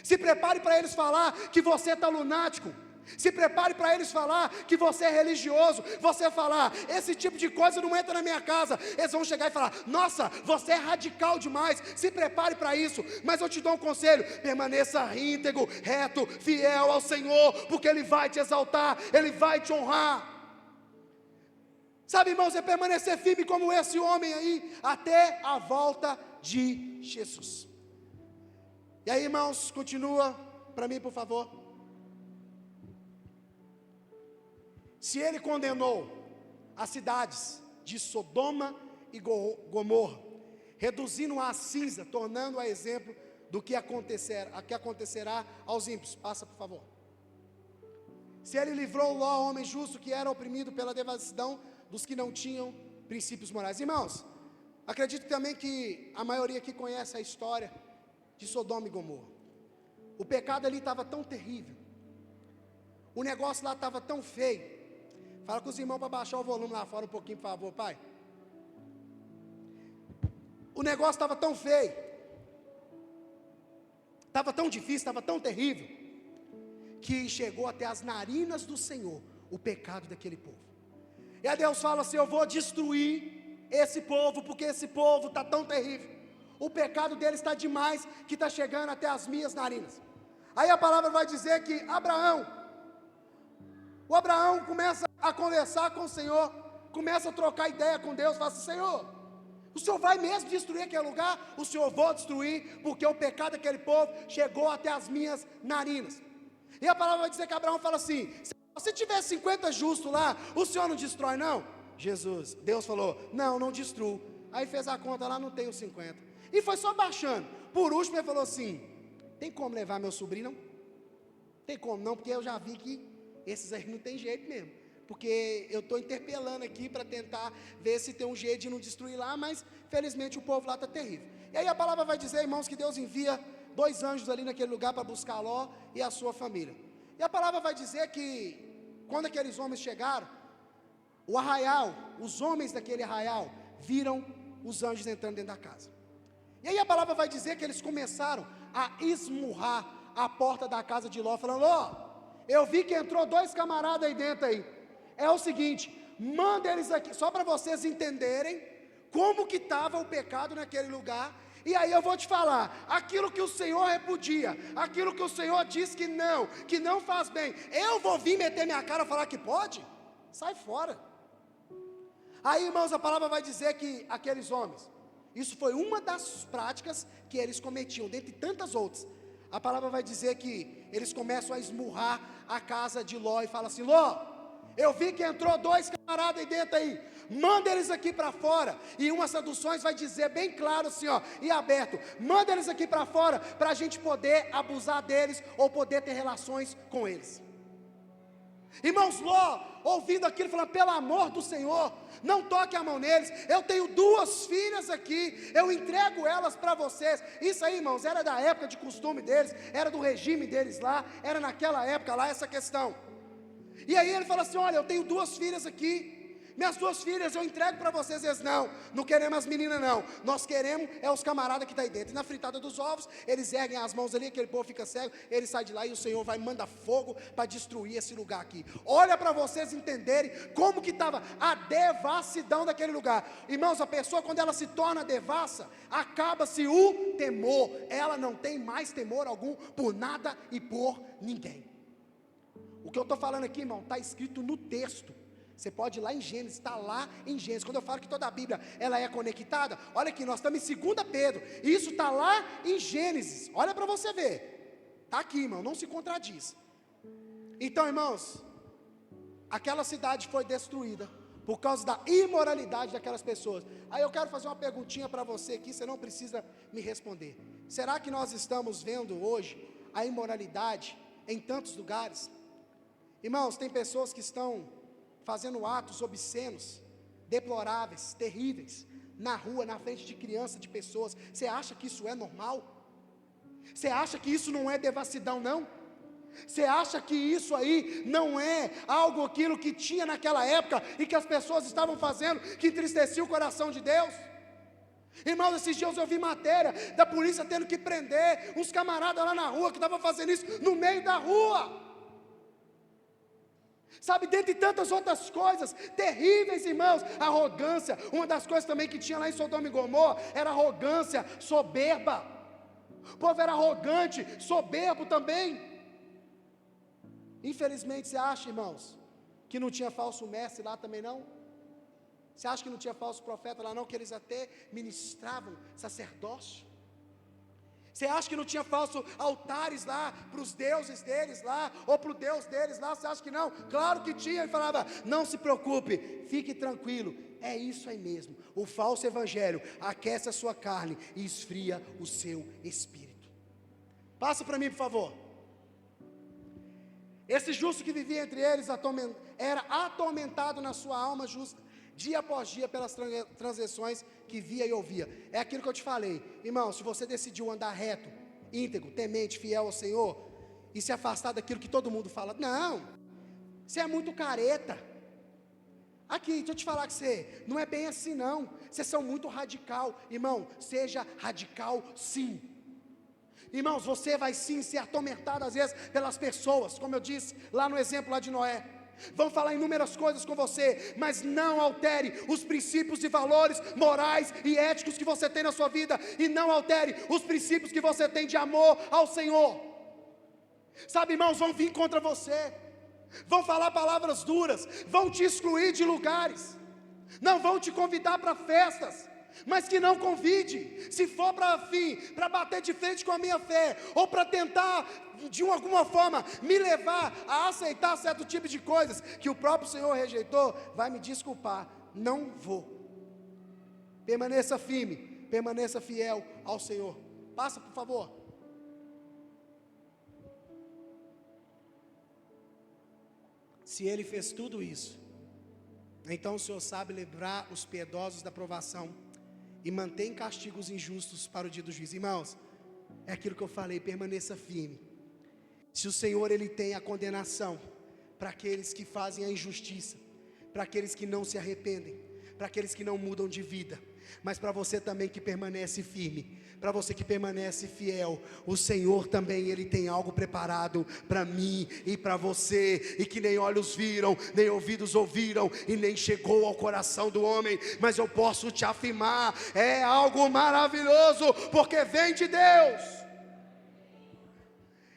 se prepare para eles falar que você está lunático, se prepare para eles falar que você é religioso, você falar, esse tipo de coisa não entra na minha casa, eles vão chegar e falar, nossa, você é radical demais, se prepare para isso, mas eu te dou um conselho, permaneça íntegro, reto, fiel ao Senhor, porque Ele vai te exaltar, Ele vai te honrar. Sabe, irmãos, é permanecer firme como esse homem aí, até a volta de Jesus. E aí, irmãos, continua para mim, por favor. Se ele condenou as cidades de Sodoma e Gomorra, reduzindo-a a cinza, tornando-a exemplo do que acontecerá aos ímpios. Passa, por favor. Se ele livrou Ló, homem justo, que era oprimido pela devassidão dos que não tinham princípios morais. Irmãos, acredito também que a maioria aqui conhece a história de Sodoma e Gomorra. O pecado ali estava tão terrível, o negócio lá estava tão feio. Fala com os irmãos para baixar o volume lá fora um pouquinho, por favor, pai. O negócio estava tão feio, estava tão difícil, estava tão terrível, que chegou até as narinas do Senhor o pecado daquele povo. E aí Deus fala assim, eu vou destruir esse povo, porque esse povo está tão terrível, o pecado deles está demais, que está chegando até as minhas narinas. Aí a palavra vai dizer que o Abraão começa a conversar com o Senhor, começa a trocar ideia com Deus, fala assim, Senhor, o Senhor vai mesmo destruir aquele lugar? O Senhor vou destruir, porque o pecado daquele povo chegou até as minhas narinas. E a palavra vai dizer que Abraão fala assim, se tiver 50 justos lá, o Senhor não destrói não? Deus falou, não destruo. Aí fez a conta lá, não tem os 50. E foi só baixando. Por último ele falou assim, tem como levar meu sobrinho não? Tem como não, porque eu já vi que esses aí não tem jeito mesmo, porque eu estou interpelando aqui para tentar ver se tem um jeito de não destruir lá, mas felizmente o povo lá está terrível. E aí a palavra vai dizer, irmãos, que Deus envia 2 anjos ali naquele lugar para buscar Ló e a sua família. E a palavra vai dizer que quando aqueles homens chegaram, o arraial, os homens daquele arraial viram os anjos entrando dentro da casa. E aí a palavra vai dizer que eles começaram a esmurrar a porta da casa de Ló, falando, Ló, eu vi que entrou 2 camaradas aí dentro aí. É o seguinte, manda eles aqui, só para vocês entenderem como que estava o pecado naquele lugar. E aí eu vou te falar, aquilo que o Senhor repudia, aquilo que o Senhor diz que não faz bem, eu vou vir meter minha cara e falar que pode? Sai fora. Aí, irmãos, a palavra vai dizer que aqueles homens, isso foi uma das práticas que eles cometiam, dentre tantas outras. A palavra vai dizer que eles começam a esmurrar a casa de Ló e falam assim, Ló, eu vi que entrou 2 camaradas aí dentro aí, manda eles aqui para fora. E umas traduções vai dizer bem claro assim, ó, e aberto, manda eles aqui para fora, para a gente poder abusar deles, ou poder ter relações com eles. Irmãos, Ló, ouvindo aquilo, falando, pelo amor do Senhor, não toque a mão neles, eu tenho 2 filhas aqui, eu entrego elas para vocês. Isso aí, irmãos, era da época de costume deles, era do regime deles lá, era naquela época lá essa questão. E aí ele fala assim, olha, eu tenho 2 filhas aqui, minhas 2 filhas eu entrego para vocês. Eles, não queremos as meninas não, nós queremos é os camaradas que estão aí dentro. E na fritada dos ovos, eles erguem as mãos ali, aquele povo fica cego, ele sai de lá e o Senhor vai mandar fogo para destruir esse lugar aqui. Olha para vocês entenderem como que estava a devassidão daquele lugar. Irmãos, a pessoa quando ela se torna devassa, acaba-se o temor, ela não tem mais temor algum por nada e por ninguém. O que eu estou falando aqui, irmão, está escrito no texto. Você pode ir lá em Gênesis, está lá em Gênesis. Quando eu falo que toda a Bíblia ela é conectada, olha aqui, nós estamos em 2 Pedro, e isso está lá em Gênesis, olha para você ver, está aqui, irmão, não se contradiz. Então, irmãos, aquela cidade foi destruída por causa da imoralidade daquelas pessoas. Aí eu quero fazer uma perguntinha para você aqui, você não precisa me responder. Será que nós estamos vendo hoje a imoralidade em tantos lugares? Irmãos, tem pessoas que estão fazendo atos obscenos, deploráveis, terríveis, na rua, na frente de crianças, de pessoas. Você acha que isso é normal? Você acha que isso não é devassidão, não? Você acha que isso aí não é algo aquilo que tinha naquela época e que as pessoas estavam fazendo, que entristecia o coração de Deus? Irmãos, esses dias eu vi matéria da polícia tendo que prender uns camaradas lá na rua que estavam fazendo isso no meio da rua. Sabe, dentre tantas outras coisas terríveis, irmãos, arrogância. Uma das coisas também que tinha lá em Sodoma e Gomorra era arrogância, soberba. O povo era arrogante, soberbo também. Infelizmente, você acha, irmãos, que não tinha falso mestre lá também não? Você acha que não tinha falso profeta lá não, que eles até ministravam sacerdócio? Você acha que não tinha falsos altares lá, para os deuses deles lá, ou para o Deus deles lá? Você acha que não? Claro que tinha. Ele falava, não se preocupe, fique tranquilo, é isso aí mesmo. O falso evangelho aquece a sua carne e esfria o seu espírito. Passa para mim, por favor. Esse justo que vivia entre eles era atormentado na sua alma justa, dia após dia, pelas transgressões que via e ouvia. É aquilo que eu te falei, irmão. Se você decidiu andar reto, íntegro, temente, fiel ao Senhor, e se afastar daquilo que todo mundo fala, não, você é muito careta. Aqui, deixa eu te falar que você não é bem assim não, vocês são muito radical. Irmão, seja radical sim. Irmãos, você vai sim ser atormentado às vezes pelas pessoas, como eu disse lá no exemplo lá de Noé. Vão falar inúmeras coisas com você, mas não altere os princípios e valores morais e éticos que você tem na sua vida, e não altere os princípios que você tem de amor ao Senhor. Sabe, irmãos, vão vir contra você, vão falar palavras duras, vão te excluir de lugares, não vão te convidar para festas, mas que não convide. Se for para bater de frente com a minha fé, ou para tentar de alguma forma me levar a aceitar certo tipo de coisas que o próprio Senhor rejeitou, vai me desculpar, não vou. Permaneça firme, permaneça fiel ao Senhor. Passa, por favor. Se Ele fez tudo isso, então o Senhor sabe livrar os piedosos da provação e mantém castigos injustos para o dia do juízo. Irmãos, é aquilo que eu falei, permaneça firme. Se o Senhor, Ele tem a condenação para aqueles que fazem a injustiça, para aqueles que não se arrependem, para aqueles que não mudam de vida, mas para você também que permanece firme, para você que permanece fiel, o Senhor também, Ele tem algo preparado para mim e para você, e que nem olhos viram, nem ouvidos ouviram, e nem chegou ao coração do homem, mas eu posso te afirmar, é algo maravilhoso, porque vem de Deus.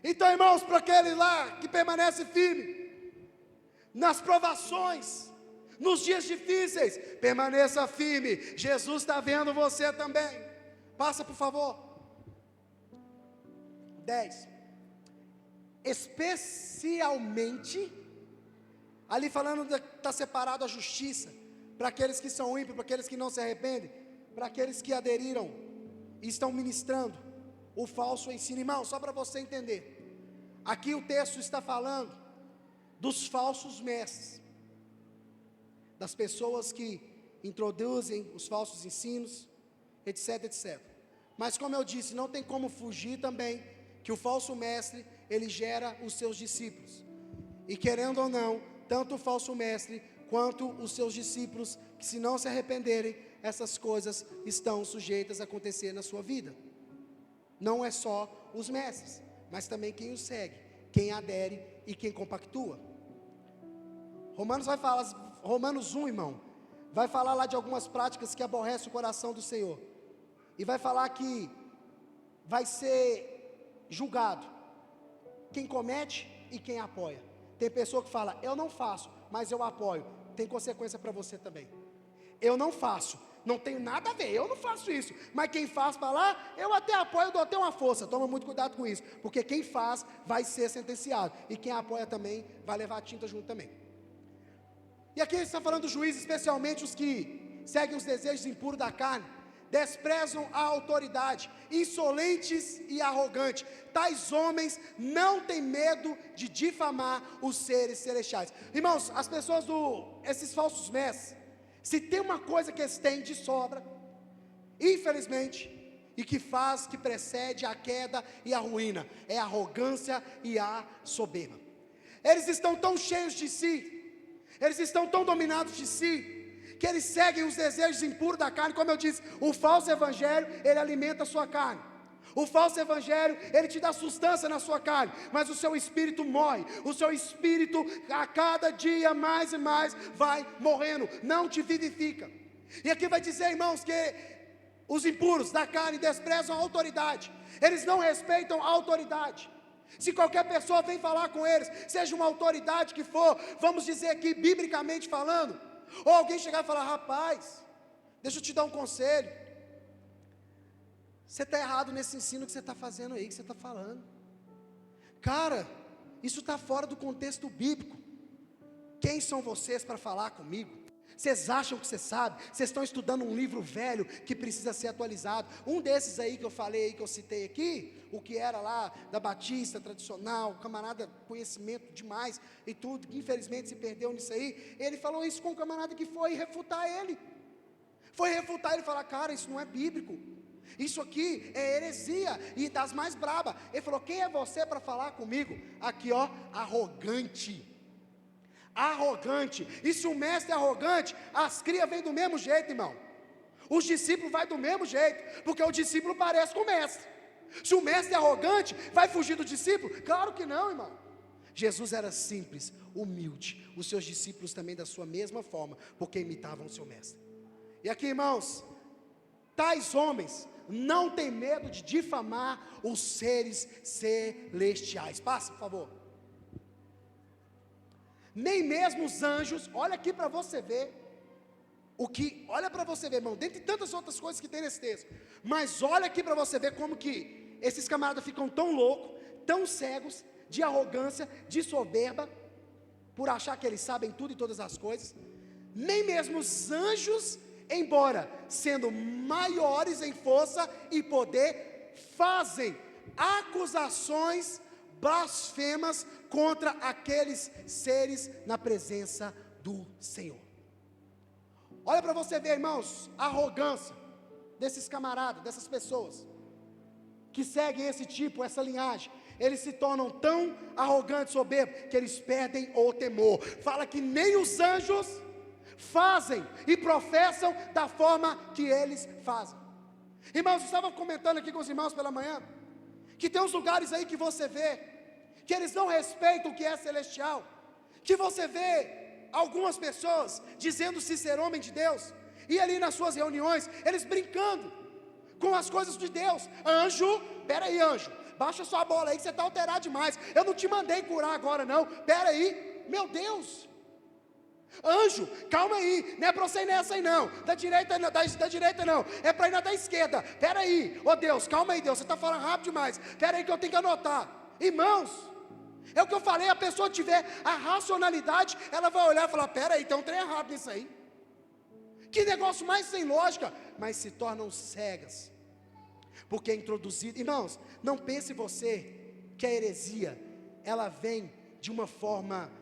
Então, irmãos, para aquele lá que permanece firme, nas provações, nos dias difíceis, permaneça firme, Jesus está vendo você também. Passa, por favor. 10. Especialmente, ali falando está separado a justiça, para aqueles que são ímpios, para aqueles que não se arrependem, para aqueles que aderiram e estão ministrando o falso ensino. Irmão, só para você entender, aqui o texto está falando dos falsos mestres, das pessoas que introduzem os falsos ensinos, etc, etc. Mas como eu disse, não tem como fugir também, que o falso mestre, ele gera os seus discípulos, e querendo ou não, tanto o falso mestre, quanto os seus discípulos, que se não se arrependerem, essas coisas estão sujeitas a acontecer na sua vida. Não é só os mestres, mas também quem os segue, quem adere e quem compactua. Romanos 1, irmão, vai falar lá de algumas práticas que aborrecem o coração do Senhor, e vai falar que vai ser julgado quem comete e quem apoia. Tem pessoa que fala, eu não faço, mas eu apoio. Tem consequência para você também. Eu não faço, não tenho nada a ver, eu não faço isso, mas quem faz para lá, eu até apoio, eu dou até uma força. Toma muito cuidado com isso, porque quem faz vai ser sentenciado, e quem apoia também vai levar a tinta junto também. E aqui ele está falando dos juízes, especialmente os que seguem os desejos impuros da carne, desprezam a autoridade, insolentes e arrogantes. Tais homens não têm medo de difamar os seres celestiais. Irmãos, as pessoas esses falsos mestres, se tem uma coisa que eles têm de sobra, infelizmente, e que precede a queda e a ruína, é a arrogância e a soberba. Eles estão tão cheios de si, eles estão tão dominados de si, que eles seguem os desejos impuros da carne. Como eu disse, o falso evangelho, ele alimenta a sua carne. O falso evangelho, ele te dá sustância na sua carne, mas o seu espírito morre. O seu espírito, a cada dia mais e mais, vai morrendo, não te vivifica. E aqui vai dizer, irmãos, que os impuros da carne desprezam a autoridade. Eles não respeitam a autoridade. Se qualquer pessoa vem falar com eles, seja uma autoridade que for, vamos dizer aqui, biblicamente falando, ou alguém chegar e falar: rapaz, deixa eu te dar um conselho, você está errado nesse ensino que você está fazendo aí, que você está falando, cara, isso está fora do contexto bíblico. Quem são vocês para falar comigo? Vocês acham que você sabe? Vocês estão estudando um livro velho que precisa ser atualizado. Um desses aí que eu falei aí, que eu citei aqui, o que era lá da Batista tradicional, camarada, conhecimento demais e tudo, que infelizmente se perdeu nisso aí. Ele falou isso com um camarada que foi refutar ele. Foi refutar ele e falar: cara, isso não é bíblico. Isso aqui é heresia e das mais braba. Ele falou: quem é você para falar comigo? Aqui ó, arrogante. Arrogante. E se o mestre é arrogante, as crias vêm do mesmo jeito, irmão. Os discípulos vão do mesmo jeito, porque o discípulo parece com o mestre. Se o mestre é arrogante, vai fugir do discípulo? Claro que não, irmão. Jesus era simples, humilde. Os seus discípulos também da sua mesma forma, porque imitavam o seu mestre. E aqui, irmãos, tais homens não têm medo de difamar os seres celestiais. Passa, por favor. Nem mesmo os anjos, olha aqui para você ver, olha para você ver, irmão, dentre tantas outras coisas que tem nesse texto, mas olha aqui para você ver como que esses camaradas ficam tão loucos, tão cegos, de arrogância, de soberba, por achar que eles sabem tudo e todas as coisas. Nem mesmo os anjos, embora sendo maiores em força e poder, fazem acusações blasfemas contra aqueles seres na presença do Senhor. Olha para você ver, irmãos, a arrogância desses camaradas, dessas pessoas que seguem esse tipo, essa linhagem. Eles se tornam tão arrogantes, soberbos, que eles perdem o temor. Fala que nem os anjos fazem e professam da forma que eles fazem. Irmãos, eu estava comentando aqui com os irmãos pela manhã, que tem uns lugares aí que você vê, que eles não respeitam o que é celestial, que você vê algumas pessoas dizendo-se ser homem de Deus, e ali nas suas reuniões, eles brincando com as coisas de Deus. Anjo, peraí anjo, baixa sua bola aí que você está alterado demais, eu não te mandei curar agora não, peraí, meu Deus. Anjo, calma aí, não é para você ir nessa aí não, da direita não, é para ir na da esquerda, peraí, ô Deus, calma aí Deus, você está falando rápido demais, peraí que eu tenho que anotar. Irmãos, é o que eu falei, a pessoa tiver a racionalidade, ela vai olhar e falar: peraí, tem um trem errado nisso aí, que negócio mais sem lógica, mas se tornam cegas, porque é introduzido. Irmãos, não pense você que a heresia, ela vem de uma forma,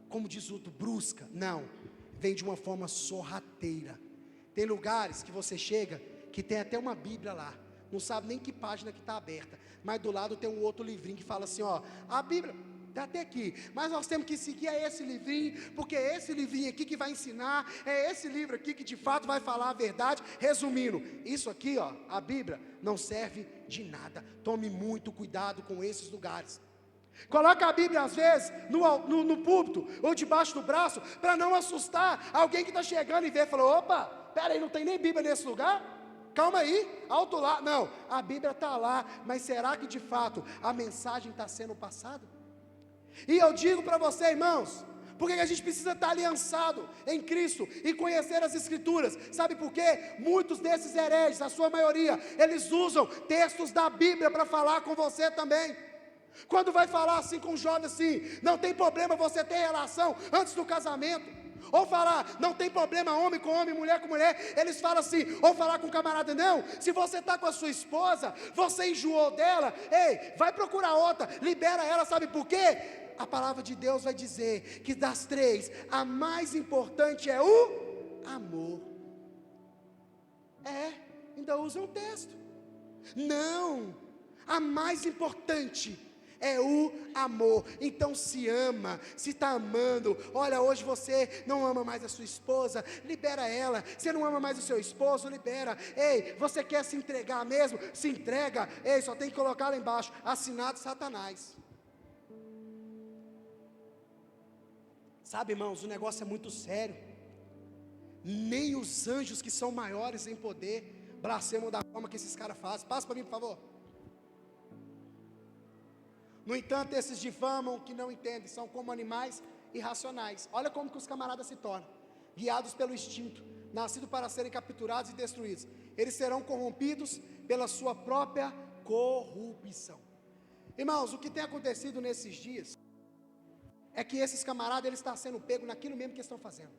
como diz o outro, brusca. Não, vem de uma forma sorrateira. Tem lugares que você chega, que tem até uma Bíblia lá, não sabe nem que página que está aberta, mas do lado tem um outro livrinho que fala assim: ó, a Bíblia está até aqui, mas nós temos que seguir esse livrinho, porque é esse livrinho aqui que vai ensinar, é esse livro aqui que de fato vai falar a verdade. Resumindo, isso aqui, ó, a Bíblia não serve de nada. Tome muito cuidado com esses lugares. Coloca a Bíblia às vezes no púlpito ou debaixo do braço, para não assustar alguém que está chegando e vê e fala: opa, peraí, não tem nem Bíblia nesse lugar? Calma aí, alto lá. Não, a Bíblia está lá, mas será que de fato a mensagem está sendo passada? E eu digo para você, irmãos, porque a gente precisa estar aliançado em Cristo e conhecer as Escrituras. Sabe por quê? Muitos desses hereges, a sua maioria, eles usam textos da Bíblia para falar com você também. Quando vai falar assim com um jovem assim: não tem problema você ter relação antes do casamento, Ou falar, não tem problema homem com homem, mulher com mulher. Eles falam assim, ou falar com o camarada, não, se você está com a sua esposa, você enjoou dela, ei, vai procurar outra, libera ela, sabe por quê? A palavra de Deus vai dizer que das três, a mais importante é o amor. Ainda usa um texto. Não, a mais importante é o amor. Então se ama, se está amando. Olha, hoje você não ama mais a sua esposa, libera ela. Você não ama mais o seu esposo, libera. Ei, você quer se entregar mesmo? Se entrega. Ei, só tem que colocar lá embaixo, assinado Satanás. Sabe, irmãos, o negócio é muito sério. Nem os anjos que são maiores em poder blasfemam da forma que esses caras fazem. Passa para mim, por favor. No entanto, esses difamam que não entendem, são como animais irracionais. Olha como que os camaradas se tornam, guiados pelo instinto, nascidos para serem capturados e destruídos. Eles serão corrompidos pela sua própria corrupção. Irmãos, o que tem acontecido nesses dias é que esses camaradas, eles estão sendo pegos naquilo mesmo que estão fazendo.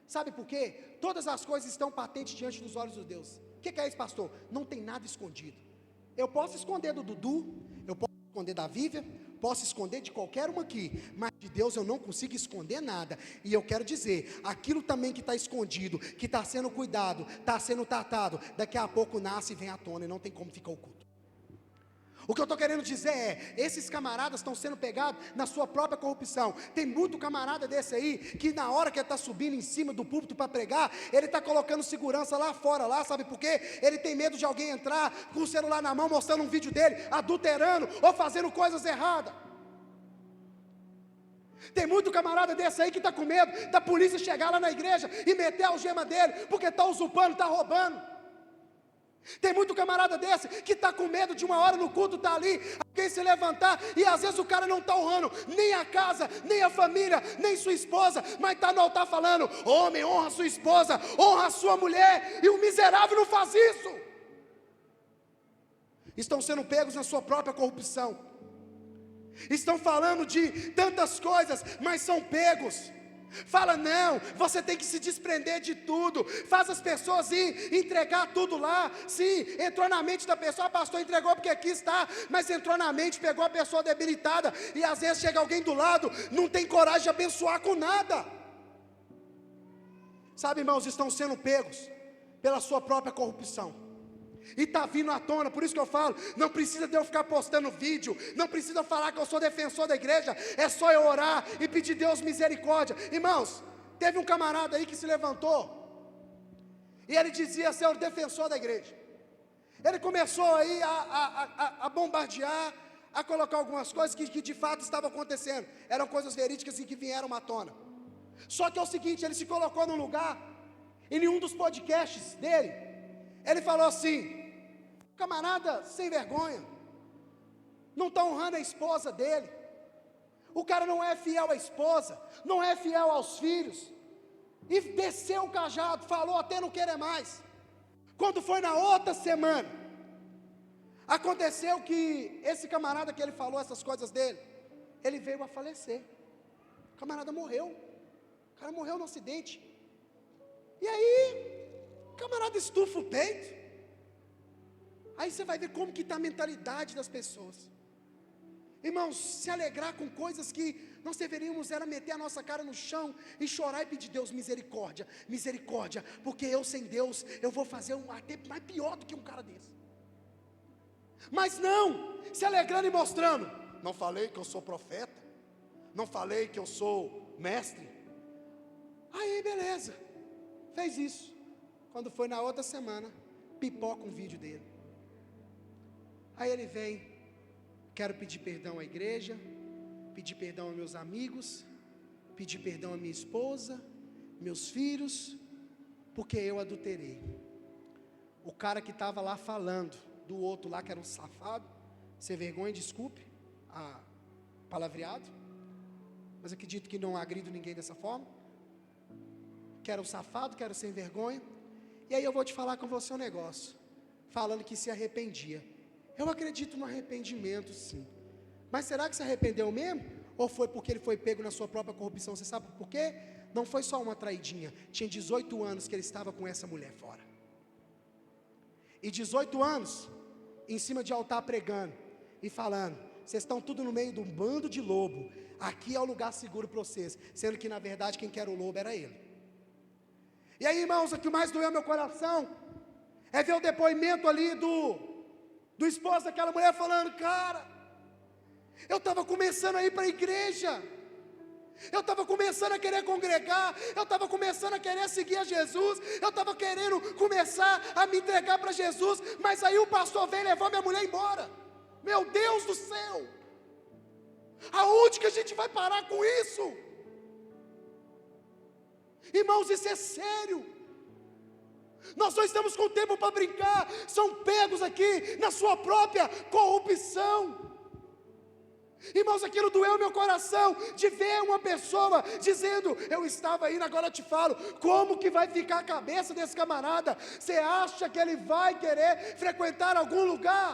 Sabe por quê? Todas as coisas estão patentes diante dos olhos de Deus. O que é isso, pastor? Não tem nada escondido. Eu posso esconder do Dudu, eu posso esconder da Vívia, posso esconder de qualquer uma aqui, mas de Deus eu não consigo esconder nada. E eu quero dizer, aquilo também que está escondido, que está sendo cuidado, está sendo tratado, daqui a pouco nasce e vem à tona e não tem como ficar oculto. O que eu estou querendo dizer é, esses camaradas estão sendo pegados na sua própria corrupção. Tem muito camarada desse aí, que na hora que ele está subindo em cima do púlpito para pregar, ele está colocando segurança lá fora, lá, sabe por quê? Ele tem medo de alguém entrar com o celular na mão, mostrando um vídeo dele, adulterando, ou fazendo coisas erradas. Tem muito camarada desse aí que está com medo da polícia chegar lá na igreja e meter a algema dele, porque está usurpando, está roubando. Tem muito camarada desse que está com medo de uma hora no culto estar ali, alguém se levantar e às vezes o cara não está honrando nem a casa, nem a família, nem sua esposa, mas está no altar falando, homem, honra sua esposa, honra a sua mulher, e o miserável não faz isso. Estão sendo pegos na sua própria corrupção, estão falando de tantas coisas, mas são pegos. Fala, não, você tem que se desprender de tudo, faz as pessoas ir entregar tudo lá. Sim, entrou na mente da pessoa, pastor, entregou porque aqui está, mas entrou na mente, pegou a pessoa debilitada, e às vezes chega alguém do lado, não tem coragem de abençoar com nada. Sabe, irmãos, estão sendo pegos pela sua própria corrupção, e está vindo à tona. Por isso que eu falo, não precisa de eu ficar postando vídeo, não precisa falar que eu sou defensor da igreja, é só eu orar e pedir Deus misericórdia. Irmãos, teve um camarada aí que se levantou, e ele dizia ser o defensor da igreja. Ele começou aí a bombardear, a colocar algumas coisas que de fato estavam acontecendo, eram coisas verídicas e que vieram à tona. Só que é o seguinte, ele se colocou num lugar, em nenhum dos podcasts dele, ele falou assim, camarada sem vergonha, não está honrando a esposa dele, o cara não é fiel à esposa, não é fiel aos filhos, e desceu o cajado, falou até não querer mais. Quando foi na outra semana, aconteceu que esse camarada que ele falou essas coisas dele, ele veio a falecer, o camarada morreu, o cara morreu no acidente. E aí, o camarada estufa o peito. Aí você vai ver como que está a mentalidade das pessoas. Irmãos, se alegrar com coisas que nós deveríamos era meter a nossa cara no chão e chorar e pedir, Deus, misericórdia, misericórdia, porque eu sem Deus, eu vou fazer até mais pior do que um cara desse. Mas não, se alegrando e mostrando, não falei que eu sou profeta, não falei que eu sou mestre. Aí beleza, fez isso. Quando foi na outra semana, pipoca um vídeo dele. Aí ele vem, quero pedir perdão à igreja, pedir perdão aos meus amigos, pedir perdão à minha esposa, meus filhos, porque eu adulterei. O cara que estava lá falando do outro lá, que era um safado, sem vergonha, desculpe a palavreado, mas acredito que não agrido ninguém dessa forma, que era um safado, que era sem vergonha. E aí eu vou te falar com você um negócio, falando que se arrependia. Eu acredito no arrependimento, sim. Mas será que se arrependeu mesmo? Ou foi porque ele foi pego na sua própria corrupção? Você sabe por quê? não foi só uma traidinha, tinha 18 anos que ele estava com essa mulher fora. E 18 anos, em cima de altar pregando e falando: vocês estão tudo no meio de um bando de lobo, aqui é o lugar seguro para vocês, sendo que na verdade quem quer o lobo era ele. E aí, irmãos, o que mais doeu meu coração é ver o depoimento ali do esposo daquela mulher falando: cara, eu estava começando a ir para a igreja, eu estava começando a querer congregar, eu estava começando a querer seguir a Jesus, eu estava querendo começar a me entregar para Jesus, mas aí o pastor veio levar minha mulher embora. Meu Deus do céu, aonde que a gente vai parar com isso? Irmãos, isso é sério. Nós não estamos com tempo para brincar. São pegos aqui na sua própria corrupção. Irmãos, aquilo doeu meu coração, de ver uma pessoa dizendo: eu estava indo, agora eu te falo, como que vai ficar a cabeça desse camarada? Você acha que ele vai querer frequentar algum lugar?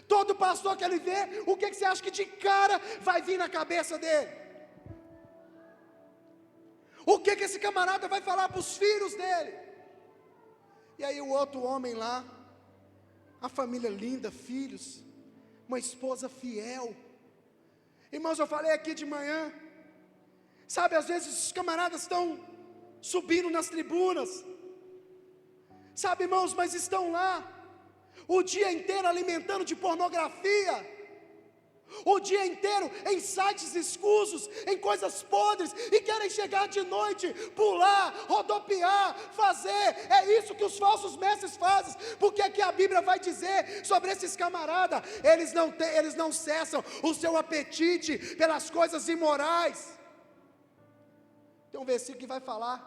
Todo pastor que ele vê, o que você acha que de cara vai vir na cabeça dele? O que esse camarada vai falar para os filhos dele? E aí o outro homem lá, a família linda, filhos, uma esposa fiel. Irmãos, eu falei aqui de manhã, sabe, às vezes os camaradas estão subindo nas tribunas, sabe, irmãos, mas estão lá o dia inteiro alimentando de pornografia, o dia inteiro em sites escusos, em coisas podres, e querem chegar de noite, pular, rodopiar, fazer. É isso que os falsos mestres fazem. Porque aqui a Bíblia vai dizer sobre esses camaradas: eles não cessam o seu apetite pelas coisas imorais. Tem um versículo que vai falar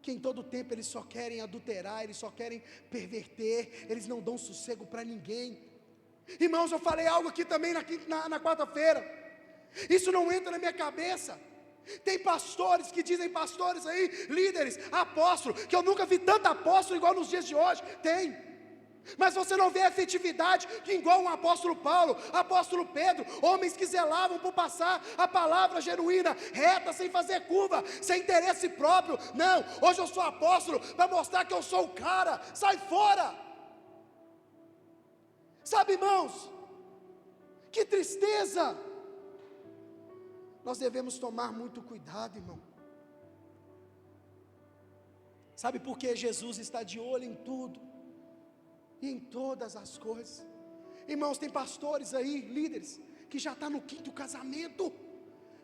que em todo tempo eles só querem adulterar, eles só querem perverter, eles não dão sossego para ninguém. Irmãos, eu falei algo aqui também na quarta-feira, isso não entra na minha cabeça. Tem pastores que dizem, pastores aí, líderes, apóstolos, que eu nunca vi tanto apóstolo igual nos dias de hoje. Tem, mas você não vê a efetividade que igual um apóstolo Paulo, apóstolo Pedro, homens que zelavam por passar a palavra genuína, reta, sem fazer curva, sem interesse próprio. Não, hoje eu sou apóstolo para mostrar que eu sou o cara. Sai fora. Sabe, irmãos, que tristeza. Nós devemos tomar muito cuidado, irmão. Sabe por que Jesus está de olho em tudo e em todas as coisas? Irmãos, tem pastores aí, líderes, que já estão no 5º casamento.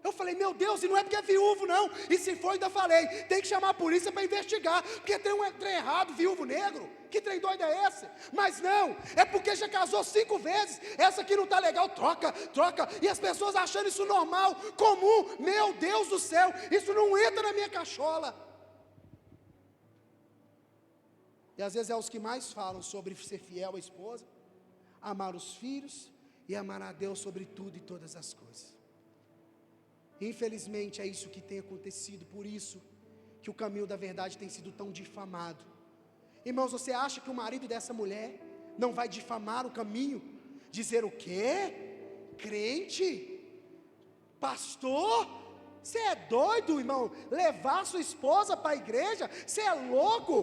Eu falei: meu Deus, e não é porque é viúvo não, e se for, ainda falei, tem que chamar a polícia para investigar, porque tem um trem errado, viúvo negro, que trem doido é esse? Mas não, é porque já casou 5 vezes, essa aqui não está legal, troca, e as pessoas achando isso normal, comum. Meu Deus do céu, isso não entra na minha cachola. E às vezes é os que mais falam sobre ser fiel à esposa, amar os filhos e amar a Deus sobre tudo e todas as coisas. Infelizmente é isso que tem acontecido, por isso que o caminho da verdade tem sido tão difamado. Irmãos, você acha que o marido dessa mulher não vai difamar o caminho? Dizer o quê? Crente? Pastor? Você é doido, irmão? Levar sua esposa para a igreja? Você é louco?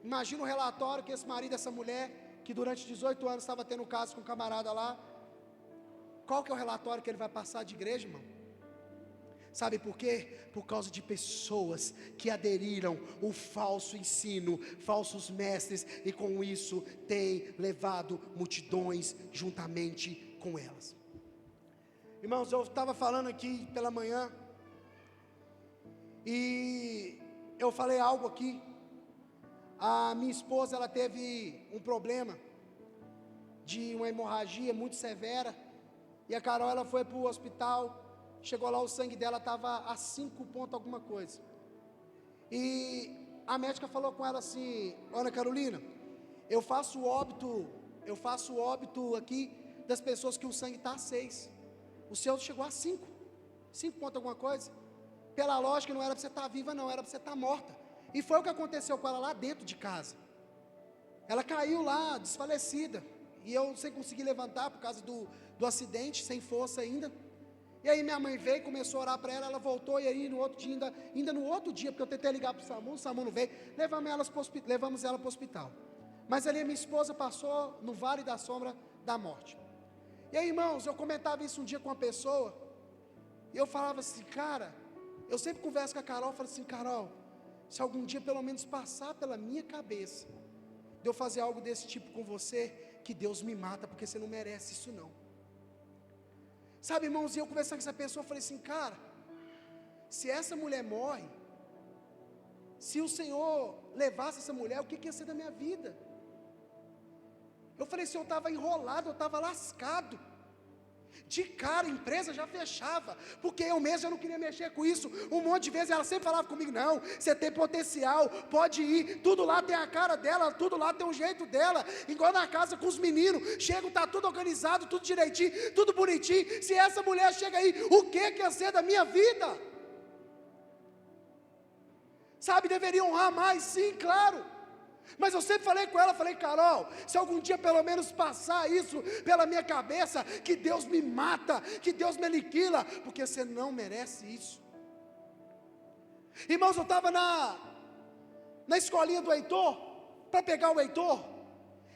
Imagina o relatório que esse marido dessa mulher, que durante 18 anos estava tendo caso com um camarada lá. Qual que é o relatório que ele vai passar de igreja, irmão? Sabe por quê? Por causa de pessoas que aderiram o falso ensino, falsos mestres, e com isso tem levado multidões juntamente com elas. Irmãos, eu estava falando aqui pela manhã, e eu falei algo aqui. A minha esposa, ela teve um problema de uma hemorragia muito severa, e a Carol, ela foi para o hospital. Chegou lá, o sangue dela estava a 5 pontos alguma coisa, e a médica falou com ela assim: Ana Carolina, eu faço óbito aqui das pessoas que o sangue está a 6, o seu chegou a 5 pontos alguma coisa. Pela lógica não era para você estar viva não, era para você estar morta. E foi o que aconteceu com ela lá dentro de casa. Ela caiu lá desfalecida, e eu sem conseguir levantar por causa do acidente, sem força ainda. E aí minha mãe veio, começou a orar para ela voltou, e aí no outro dia, ainda no outro dia, porque eu tentei ligar para o SAMU não veio, levamos ela para o hospital. Mas ali a minha esposa passou no vale da sombra da morte. E aí, irmãos, eu comentava isso um dia com uma pessoa, e eu falava assim, cara, eu sempre converso com a Carol, falo assim, Carol, se algum dia pelo menos passar pela minha cabeça, de eu fazer algo desse tipo com você, que Deus me mata, porque você não merece isso não. Sabe, irmãos, e eu conversando com essa pessoa, eu falei assim, cara, se essa mulher morre, se o Senhor levasse essa mulher, o que ia ser da minha vida? Eu falei assim, eu estava enrolado, eu estava lascado. De cara, a empresa já fechava, porque eu mesmo já não queria mexer com isso. Um monte de vezes ela sempre falava comigo, não, você tem potencial, pode ir, tudo lá tem a cara dela, tudo lá tem um jeito dela. Igual na casa com os meninos, chegam, está tudo organizado, tudo direitinho, tudo bonitinho. Se essa mulher chega aí, o que ia ser da minha vida? Sabe, deveria honrar mais, sim, claro. Mas eu sempre falei com ela, falei, Carol, se algum dia pelo menos passar isso pela minha cabeça, que Deus me mata, que Deus me aniquila, porque você não merece isso. Irmãos, eu estava na escolinha do Heitor, para pegar o Heitor,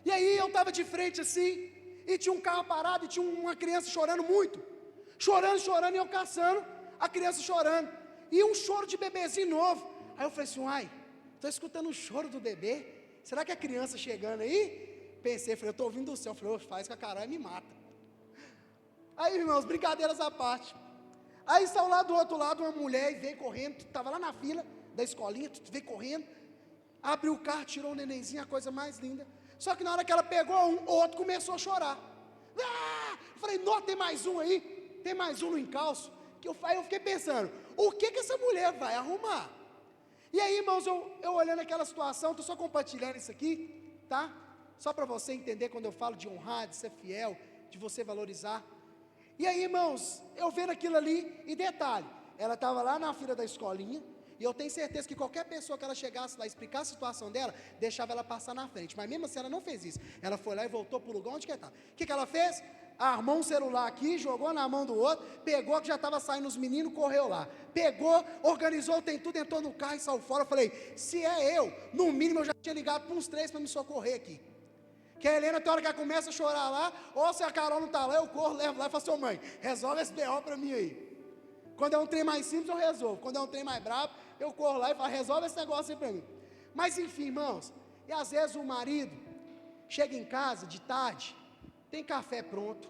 e aí eu estava de frente assim, e tinha um carro parado, e tinha uma criança chorando muito, chorando, e eu caçando, a criança chorando, e um choro de bebezinho novo. Aí eu falei assim, uai, estou escutando o choro do bebê, será que a criança chegando aí? Pensei, falei, eu estou ouvindo do céu. Falei, faz com a Carol e me mata. Aí, irmãos, brincadeiras à parte. Aí saiu lá do outro lado uma mulher e veio correndo, estava lá na fila da escolinha, veio correndo, abriu o carro, tirou o nenenzinho, a coisa mais linda. Só que na hora que ela pegou o outro começou a chorar. Eu falei, não, tem mais um aí, tem mais um no encalço. Aí eu fiquei pensando, o que essa mulher vai arrumar? E aí, irmãos, eu olhando aquela situação, estou só compartilhando isso aqui, tá? Só para você entender quando eu falo de honrar, de ser fiel, de você valorizar. E aí, irmãos, eu vendo aquilo ali, e detalhe, ela estava lá na fila da escolinha, e eu tenho certeza que qualquer pessoa que ela chegasse lá, explicar a situação dela, deixava ela passar na frente, mas mesmo assim ela não fez isso, ela foi lá e voltou para o lugar onde que ela estava. O que ela fez? Armou um celular aqui, jogou na mão do outro, pegou que já estava saindo os meninos, correu lá, pegou, organizou, tem tudo, entrou no carro e saiu fora. Eu falei, se é eu, no mínimo eu já tinha ligado para uns 3 para me socorrer aqui, que a Helena tem hora que ela começa a chorar lá, ou se a Carol não está lá, eu corro, levo lá e falo, mãe, resolve esse B.O. para mim aí. Quando é um trem mais simples eu resolvo, quando é um trem mais bravo, eu corro lá e falo, resolve esse negócio aí para mim. Mas enfim, irmãos, e às vezes o marido chega em casa de tarde, tem café pronto,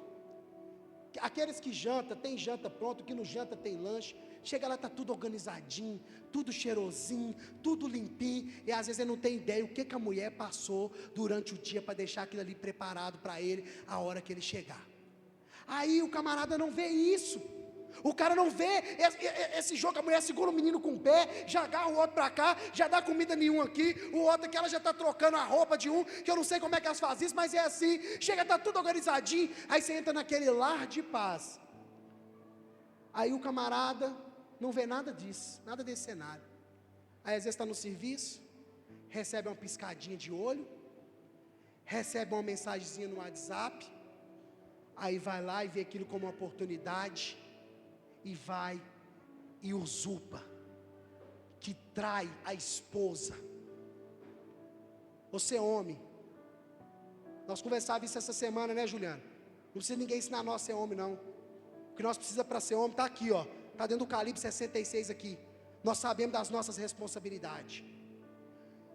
aqueles que jantam, tem janta pronto, que não janta tem lanche, chega lá, está tudo organizadinho, tudo cheirosinho, tudo limpinho, e às vezes ele não tem ideia o que a mulher passou durante o dia, para deixar aquilo ali preparado para ele, a hora que ele chegar. Aí o camarada não vê isso, o cara não vê esse jogo, a mulher segura o menino com o pé, já agarra o outro para cá, já dá comida nenhuma aqui, o outro aqui ela já está trocando a roupa de um, que eu não sei como é que elas fazem isso, mas é assim, chega, está tudo organizadinho, aí você entra naquele lar de paz, aí o camarada não vê nada disso, nada desse cenário, aí às vezes está no serviço, recebe uma piscadinha de olho, recebe uma mensagenzinha no WhatsApp, aí vai lá e vê aquilo como uma oportunidade, e vai e usurpa, que trai a esposa. Você é homem, nós conversávamos isso essa semana, né, Juliana? Não precisa ninguém ensinar nós a ser homem não, o que nós precisamos para ser homem está aqui, ó, está dentro do calibre 66 aqui, nós sabemos das nossas responsabilidades.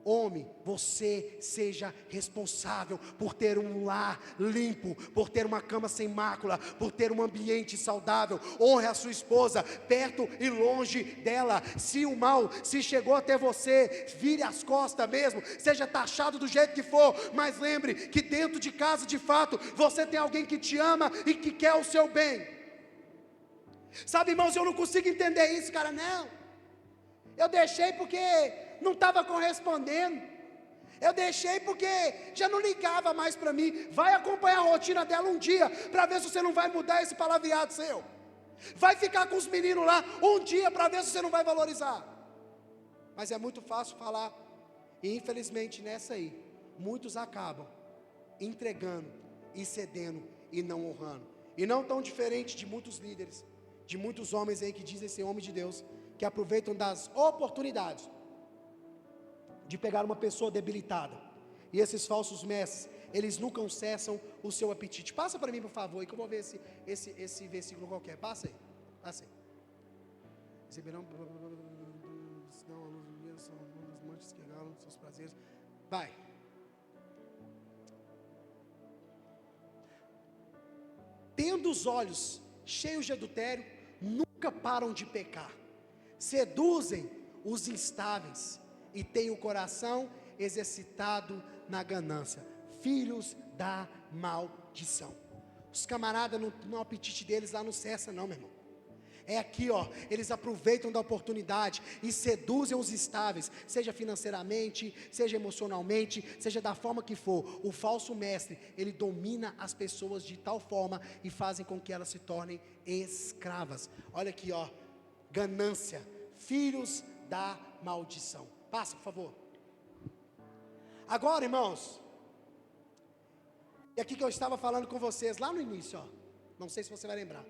Homem, você seja responsável por ter um lar limpo, por ter uma cama sem mácula, por ter um ambiente saudável. Honre a sua esposa, perto e longe dela. Se o mal se chegou até você, vire as costas mesmo, seja taxado do jeito que for, mas lembre que dentro de casa, de fato, você tem alguém que te ama e que quer o seu bem. Sabe, irmãos, eu não consigo entender isso, cara, não. Eu deixei porque não estava correspondendo, eu deixei porque já não ligava mais para mim. Vai acompanhar a rotina dela um dia, para ver se você não vai mudar esse palavreado seu, vai ficar com os meninos lá um dia, para ver se você não vai valorizar. Mas é muito fácil falar, e infelizmente nessa aí, muitos acabam entregando e cedendo e não honrando, e não tão diferente de muitos líderes de muitos homens aí que dizem ser homem de Deus, que aproveitam das oportunidades de pegar uma pessoa debilitada. E esses falsos mestres, eles nunca cessam o seu apetite. Passa para mim, por favor, aí que eu vou ver esse versículo qualquer. Passa aí, passa aí. Receberão, não, a luz do dia são as manchas que regalam seus prazeres. Vai. Tendo os olhos cheios de adultério, nunca param de pecar. Seduzem os instáveis e têm o coração exercitado na ganância. Filhos da maldição. Os camaradas, no apetite deles lá não cessa não, meu irmão. É aqui, ó, eles aproveitam da oportunidade e seduzem os instáveis, seja financeiramente, seja emocionalmente, seja da forma que for. O falso mestre, ele domina as pessoas de tal forma e fazem com que elas se tornem escravas. Olha aqui, ó, ganância, filhos da maldição. Passa, por favor. Agora, irmãos, e aqui que eu estava falando com vocês lá no início, ó, não sei se você vai lembrar,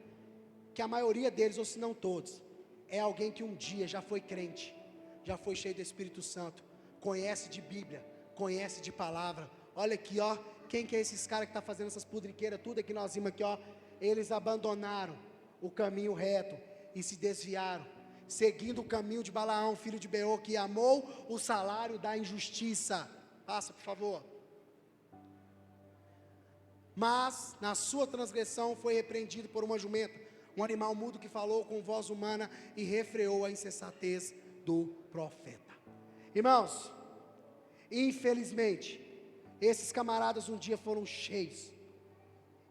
que a maioria deles, ou se não todos, é alguém que um dia já foi crente, já foi cheio do Espírito Santo, conhece de Bíblia, conhece de palavra. Olha aqui, ó, quem que é esses caras que está fazendo essas pudriqueiras, tudo aqui nós vimos aqui, ó, eles abandonaram o caminho reto e se desviaram, seguindo o caminho de Balaão, filho de Beor, que amou o salário da injustiça. Passa, por favor. Mas na sua transgressão foi repreendido por uma jumenta, um animal mudo que falou com voz humana e refreou a insensatez do profeta. Irmãos, infelizmente, esses camaradas um dia foram cheios.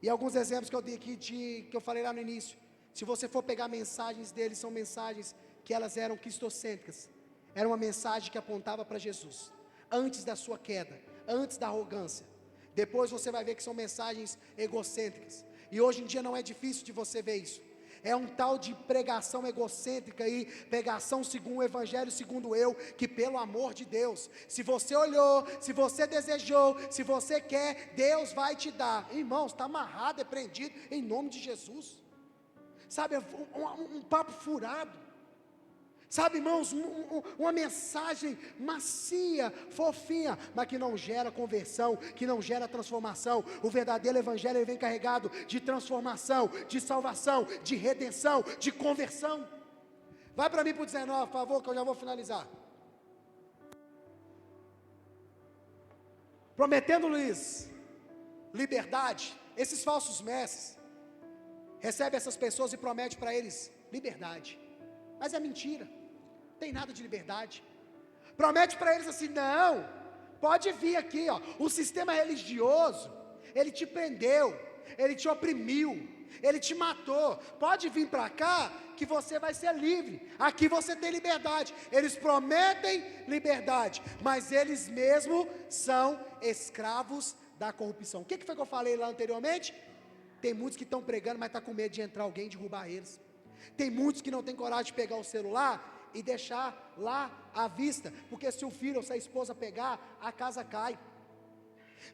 E alguns exemplos que eu dei aqui, que eu falei lá no início, se você for pegar mensagens deles, são mensagens que elas eram cristocêntricas. Era uma mensagem que apontava para Jesus, antes da sua queda, antes da arrogância. Depois você vai ver que são mensagens egocêntricas. E hoje em dia não é difícil de você ver isso. É um tal de pregação egocêntrica aí, pregação segundo o evangelho, segundo eu, que pelo amor de Deus, se você olhou, se você desejou, se você quer, Deus vai te dar. Irmãos, está amarrado, é prendido, em nome de Jesus. Sabe, um papo furado. Sabe, irmãos, uma mensagem macia, fofinha, mas que não gera conversão, que não gera transformação. O verdadeiro evangelho, ele vem carregado de transformação, de salvação, de redenção, de conversão. Vai para mim para o 19, por favor, que eu já vou finalizar. Prometendo-lhes liberdade, esses falsos mestres recebem essas pessoas e prometem para eles liberdade, mas é mentira. Tem nada de liberdade. Promete para eles assim: não, pode vir aqui, ó. O sistema religioso, ele te prendeu, ele te oprimiu, ele te matou. Pode vir para cá que você vai ser livre. Aqui você tem liberdade. Eles prometem liberdade, mas eles mesmos são escravos da corrupção. O que foi que eu falei lá anteriormente? Tem muitos que estão pregando, mas estão com medo de entrar alguém e derrubar eles. Tem muitos que não têm coragem de pegar o celular e deixar lá à vista, porque se o filho ou se a esposa pegar, a casa cai.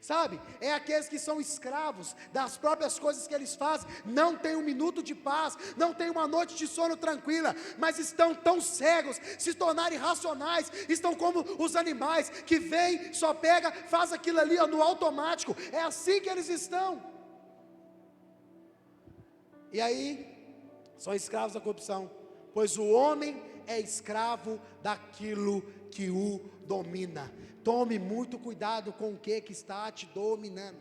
Sabe, é aqueles que são escravos das próprias coisas que eles fazem, não tem um minuto de paz, não tem uma noite de sono tranquila, mas estão tão cegos, se tornarem irracionais, estão como os animais, que vem, só pega, faz aquilo ali ó, no automático, é assim que eles estão. E aí, são escravos da corrupção, pois o homem é escravo daquilo que o domina. Tome muito cuidado com o que está te dominando.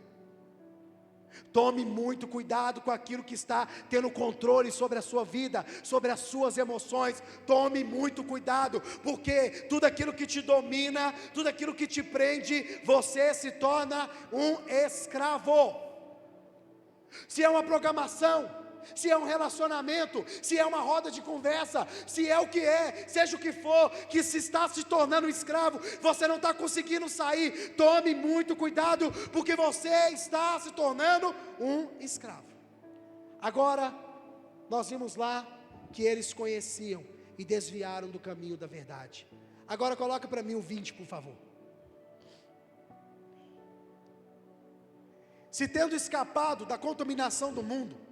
Tome muito cuidado com aquilo que está tendo controle sobre a sua vida, sobre as suas emoções. Tome muito cuidado, porque tudo aquilo que te domina, tudo aquilo que te prende, você se torna um escravo. Se é uma programação, se é um relacionamento, se é uma roda de conversa, se é o que é, seja o que for, que se está se tornando um escravo, você não está conseguindo sair. Tome muito cuidado, porque você está se tornando um escravo. Agora, nós vimos lá que eles conheciam e desviaram do caminho da verdade. Agora coloca para mim o 20, por favor. Se tendo escapado da contaminação do mundo,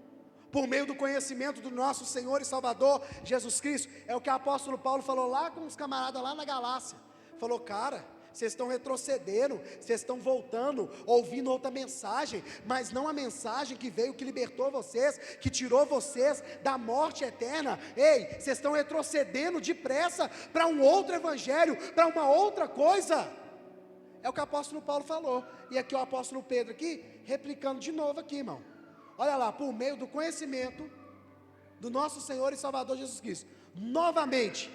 por meio do conhecimento do nosso Senhor e Salvador Jesus Cristo. É o que o apóstolo Paulo falou lá com os camaradas lá na Galácia. Falou: cara, vocês estão retrocedendo, vocês estão voltando, ouvindo outra mensagem, mas não a mensagem que veio, que libertou vocês, que tirou vocês da morte eterna. Ei, vocês estão retrocedendo depressa para um outro evangelho, para uma outra coisa. É o que o apóstolo Paulo falou. E aqui o apóstolo Pedro aqui, replicando de novo aqui, irmão. Olha lá, por meio do conhecimento do nosso Senhor e Salvador Jesus Cristo, novamente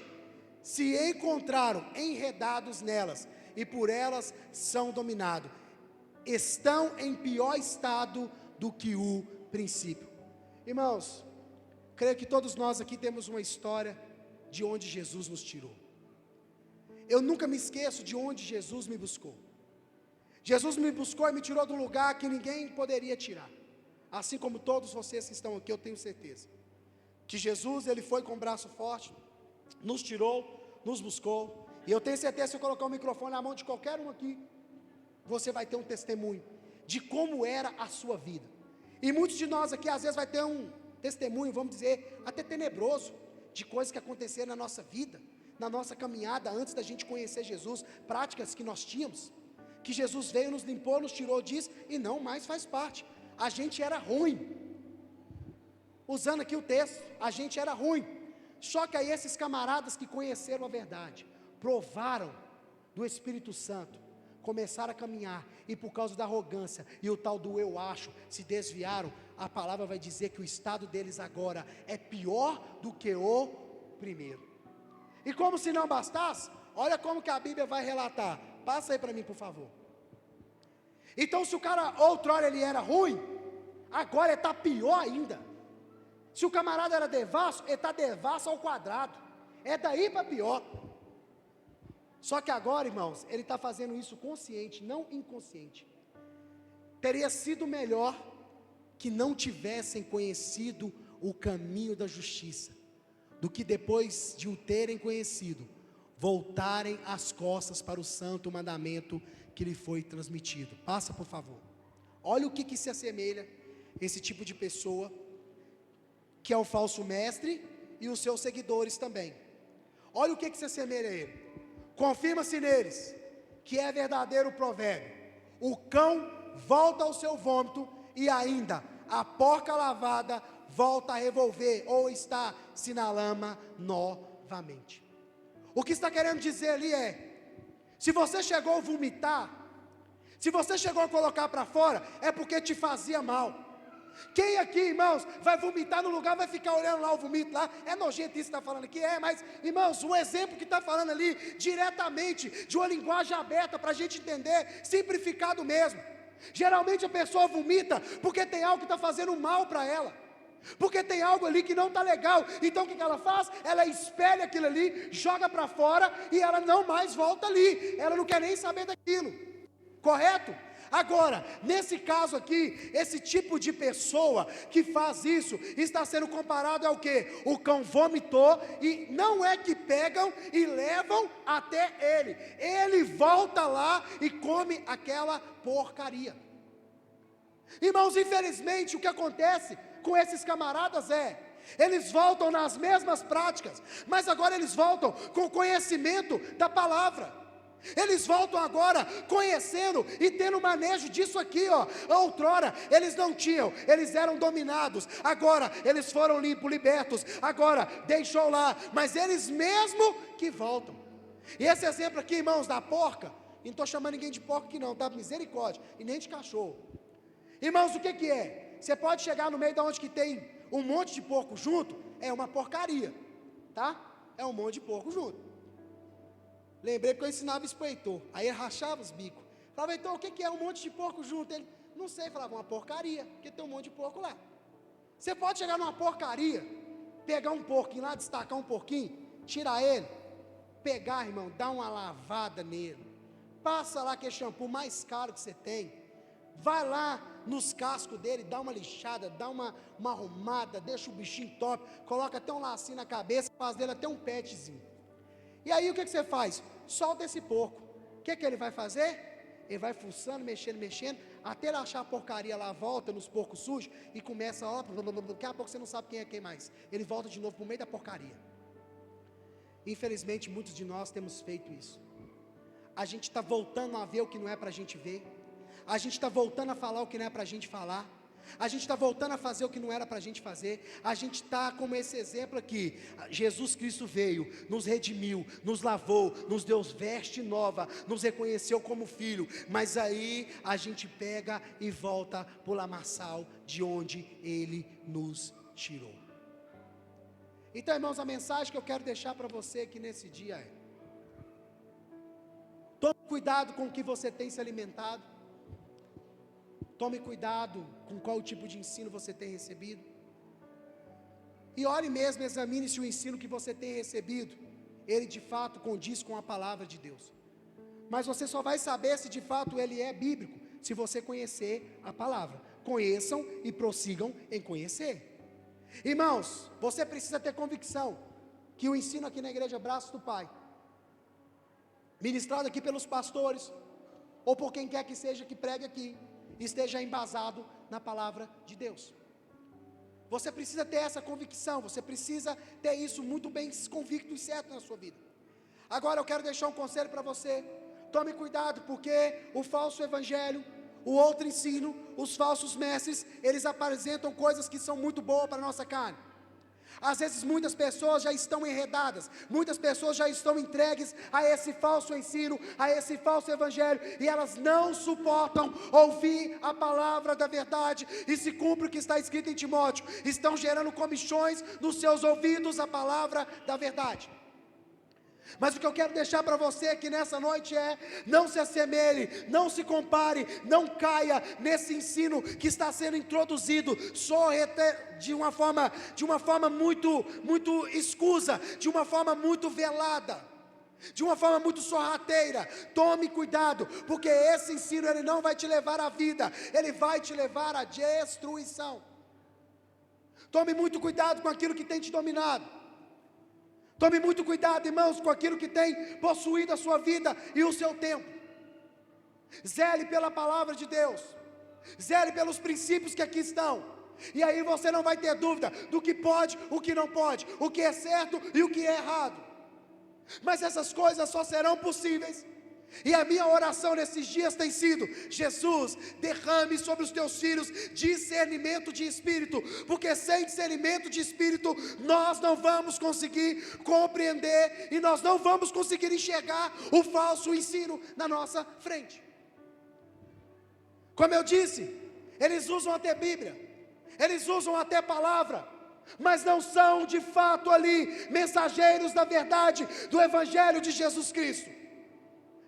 se encontraram enredados nelas, e por elas são dominados, estão em pior estado do que o princípio. Irmãos, creio que todos nós aqui temos uma história de onde Jesus nos tirou. Eu nunca me esqueço de onde Jesus me buscou. Jesus me buscou e me tirou de um lugar que ninguém poderia tirar. Assim como todos vocês que estão aqui, eu tenho certeza que Jesus, ele foi com o braço forte, nos tirou, nos buscou. E eu tenho certeza que se eu colocar o microfone na mão de qualquer um aqui, você vai ter um testemunho de como era a sua vida. E muitos de nós aqui às vezes vai ter um testemunho, vamos dizer, até tenebroso, de coisas que aconteceram na nossa vida, na nossa caminhada antes da gente conhecer Jesus, práticas que nós tínhamos, que Jesus veio, nos limpou, nos tirou disso e não mais faz parte. A gente era ruim, usando aqui o texto, a gente era ruim. Só que aí esses camaradas que conheceram a verdade, provaram do Espírito Santo, começaram a caminhar, e por causa da arrogância e o tal do eu acho, se desviaram. A palavra vai dizer que o estado deles agora é pior do que o primeiro. E como se não bastasse, olha como que a Bíblia vai relatar. Passa aí para mim, por favor. Então, se o cara outrora ele era ruim, agora ele está pior ainda. Se o camarada era devasso, ele está devasso ao quadrado. É daí para pior. Só que agora, irmãos, ele está fazendo isso consciente, não inconsciente. Teria sido melhor que não tivessem conhecido o caminho da justiça, do que depois de o terem conhecido, voltarem as costas para o santo mandamento que lhe foi transmitido. Passa, por favor. Olha o que se assemelha esse tipo de pessoa, que é o falso mestre e os seus seguidores também. Olha o que se assemelha a ele. Confirma-se neles que é verdadeiro o provérbio: o cão volta ao seu vômito, e ainda a porca lavada volta a revolver, ou está-se na lama novamente. O que está querendo dizer ali é: se você chegou a vomitar, se você chegou a colocar para fora, é porque te fazia mal. Quem aqui, irmãos, vai vomitar no lugar, vai ficar olhando lá o vomito lá? É nojento isso que está falando aqui? É, mas, irmãos, o exemplo que está falando ali, diretamente, de uma linguagem aberta, para a gente entender, simplificado mesmo. Geralmente a pessoa vomita porque tem algo que está fazendo mal para ela, porque tem algo ali que não está legal. Então o que ela faz? Ela espelha aquilo ali, joga para fora, e ela não mais volta ali. Ela não quer nem saber daquilo, correto? Agora, nesse caso aqui, esse tipo de pessoa que faz isso, está sendo comparado ao quê? O cão vomitou, e não é que pegam e levam até ele, ele volta lá e come aquela porcaria. Irmãos, infelizmente o que acontece com esses camaradas eles voltam nas mesmas práticas, mas agora eles voltam com conhecimento da palavra. Eles voltam agora conhecendo e tendo manejo disso aqui, ó. Outrora eles não tinham, eles eram dominados. Agora eles foram limpos, libertos. Agora deixou lá, mas eles mesmo que voltam. E esse exemplo aqui, irmãos, da porca, não estou chamando ninguém de porco aqui não, tá? Misericórdia, e nem de cachorro. Irmãos, o que é? Você pode chegar no meio de onde que tem um monte de porco junto, é uma porcaria, tá? É um monte de porco junto. Lembrei porque eu ensinava isso para o Heitor, aí ele rachava os bicos. Falava: Heitor, o que é um monte de porco junto? Ele: não sei. Falava: uma porcaria, porque tem um monte de porco lá. Você pode chegar numa porcaria, pegar um porquinho lá, destacar um porquinho, tirar ele, pegar, irmão, dar uma lavada nele, passa lá aquele shampoo mais caro que você tem, vai lá nos cascos dele, dá uma lixada, dá uma arrumada, deixa o bichinho top, coloca até um lacinho na cabeça, faz dele até um petzinho. E aí o que você faz? Solta esse porco. O que ele vai fazer? Ele vai fuçando, mexendo, até ele achar a porcaria lá, volta nos porcos sujos e começa, ó, daqui a pouco você não sabe quem é quem mais. Ele volta de novo para o meio da porcaria. Infelizmente, muitos de nós temos feito isso. A gente está voltando a ver o que não é para a gente ver. A gente está voltando a falar o que não é para a gente falar. A gente está voltando a fazer o que não era para a gente fazer. A gente está como esse exemplo aqui. Jesus Cristo veio, nos redimiu, nos lavou, nos deu veste nova, nos reconheceu como filho. Mas aí a gente pega e volta para o lamaçal de onde Ele nos tirou. Então, irmãos, a mensagem que eu quero deixar para você aqui nesse dia é: tome cuidado com o que você tem se alimentado. Tome cuidado com qual tipo de ensino você tem recebido. E ore mesmo, examine se o ensino que você tem recebido, ele de fato condiz com a palavra de Deus. Mas você só vai saber se de fato ele é bíblico, se você conhecer a palavra. Conheçam e prossigam em conhecer. Irmãos, você precisa ter convicção que o ensino aqui na igreja Braços do Pai, ministrado aqui pelos pastores, ou por quem quer que seja que pregue aqui, esteja embasado na palavra de Deus. Você precisa ter essa convicção, você precisa ter isso muito bem convicto e certo na sua vida. Agora eu quero deixar um conselho para você: tome cuidado, porque o falso evangelho, o outro ensino, os falsos mestres, eles apresentam coisas que são muito boas para a nossa carne. Às vezes muitas pessoas já estão enredadas, muitas pessoas já estão entregues a esse falso ensino, a esse falso evangelho, e elas não suportam ouvir a palavra da verdade, e se cumpre o que está escrito em Timóteo, estão gerando comichões nos seus ouvidos a palavra da verdade. Mas o que eu quero deixar para você aqui nessa noite é: não se assemelhe, não se compare, não caia nesse ensino que está sendo introduzido de uma forma muito escusa, de uma forma muito velada, de uma forma muito sorrateira. Tome cuidado, porque esse ensino ele não vai te levar à vida, ele vai te levar à destruição. Tome muito cuidado com aquilo que tem te dominado. Tome muito cuidado, irmãos, com aquilo que tem possuído a sua vida e o seu tempo. Zele pela palavra de Deus, zele pelos princípios que aqui estão, e aí você não vai ter dúvida do que pode, o que não pode, o que é certo e o que é errado. Mas essas coisas só serão possíveis, e a minha oração nesses dias tem sido: Jesus, derrame sobre os teus filhos discernimento de espírito, porque sem discernimento de espírito nós não vamos conseguir compreender, e nós não vamos conseguir enxergar o falso ensino na nossa frente. Como eu disse, eles usam até Bíblia, eles usam até palavra, mas não são de fato ali mensageiros da verdade, do Evangelho de Jesus Cristo.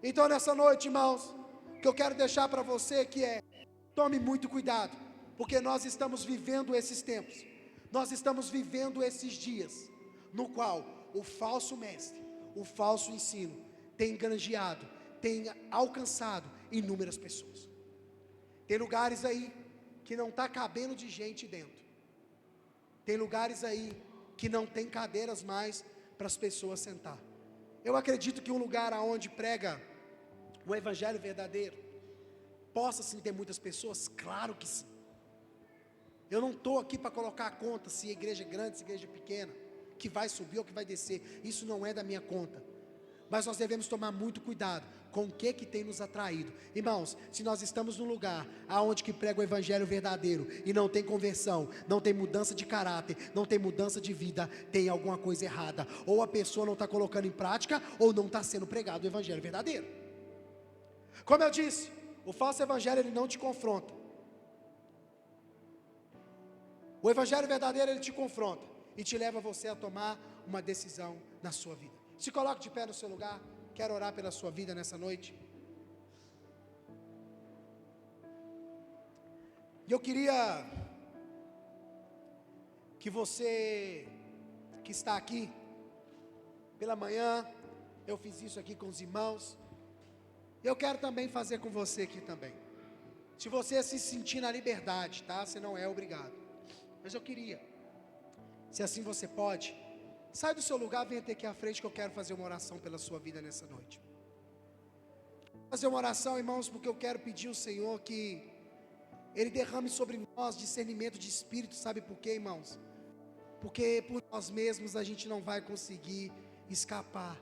Então nessa noite, irmãos, o que eu quero deixar para você que é: tome muito cuidado, porque nós estamos vivendo esses tempos, nós estamos vivendo esses dias, no qual o falso mestre, o falso ensino, tem granjeado, tem alcançado inúmeras pessoas. Tem lugares aí que não está cabendo de gente dentro, tem lugares aí que não tem cadeiras mais para as pessoas sentar. Eu acredito que um lugar onde prega o evangelho verdadeiro possa sim ter muitas pessoas, claro que sim. Eu não estou aqui para colocar a conta se a igreja é grande, se a igreja é pequena, que vai subir ou que vai descer, isso não é da minha conta. Mas nós devemos tomar muito cuidado com o que tem nos atraído. Irmãos, se nós estamos num lugar aonde que prega o evangelho verdadeiro e não tem conversão, não tem mudança de caráter, não tem mudança de vida, tem alguma coisa errada. Ou a pessoa não está colocando em prática, ou não está sendo pregado o evangelho verdadeiro. Como eu disse, o falso evangelho ele não te confronta. O evangelho verdadeiro ele te confronta e te leva você a tomar uma decisão na sua vida. Se coloque de pé no seu lugar. Quero orar pela sua vida nessa noite. E eu queria que você que está aqui pela manhã, eu fiz isso aqui com os irmãos, eu quero também fazer com você aqui também. Se você se sentir na liberdade, tá? Você não é obrigado, mas eu queria, se assim você pode, sai do seu lugar, venha até aqui à frente que eu quero fazer uma oração pela sua vida nessa noite. Fazer uma oração, irmãos, porque eu quero pedir ao Senhor que Ele derrame sobre nós discernimento de espírito. Sabe por quê, irmãos? Porque por nós mesmos a gente não vai conseguir escapar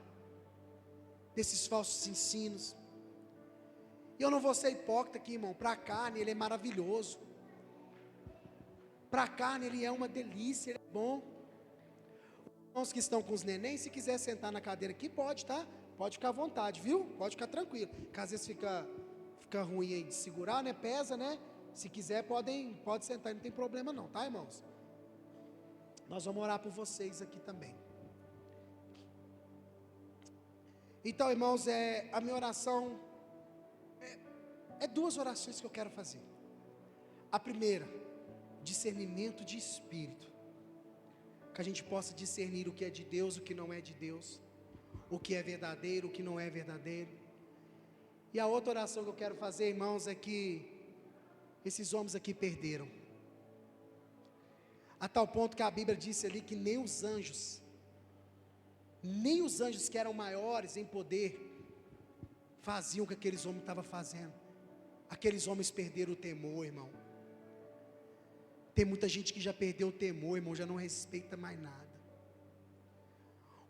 desses falsos ensinos. E eu não vou ser hipócrita aqui, irmão. Para a carne ele é maravilhoso. Para a carne ele é uma delícia, ele é bom. Os irmãos que estão com os nenéns, se quiser sentar na cadeira aqui, pode, tá? Pode ficar à vontade, viu? Pode ficar tranquilo. Porque às vezes fica ruim aí de segurar, né? Pesa, né? Se quiser, pode sentar, não tem problema não, tá, irmãos? Nós vamos orar por vocês aqui também. Então, irmãos, a minha oração é duas orações que eu quero fazer. A primeira, discernimento de espírito, que a gente possa discernir o que é de Deus, o que não é de Deus, o que é verdadeiro, o que não é verdadeiro. E a outra oração que eu quero fazer, irmãos, é que esses homens aqui perderam, a tal ponto que a Bíblia disse ali que nem os anjos que eram maiores em poder, faziam o que aqueles homens estavam fazendo. Aqueles homens perderam o temor, irmão. Tem muita gente que já perdeu o temor, irmão, já não respeita mais nada.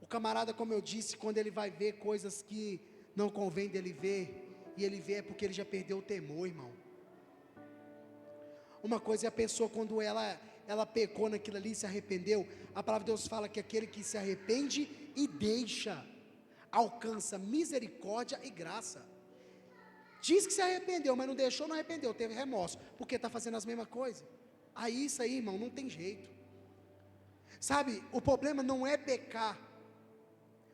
O camarada, como eu disse, quando ele vai ver coisas que não convém dele ver, e ele vê é porque ele já perdeu o temor, irmão. Uma coisa é a pessoa quando ela pecou naquilo ali, se arrependeu. A palavra de Deus fala que aquele que se arrepende e deixa, alcança misericórdia e graça. Diz que se arrependeu, mas não deixou, não arrependeu, teve remorso, porque está fazendo as mesmas coisas. Aí isso aí, irmão, não tem jeito. Sabe, o problema não é pecar.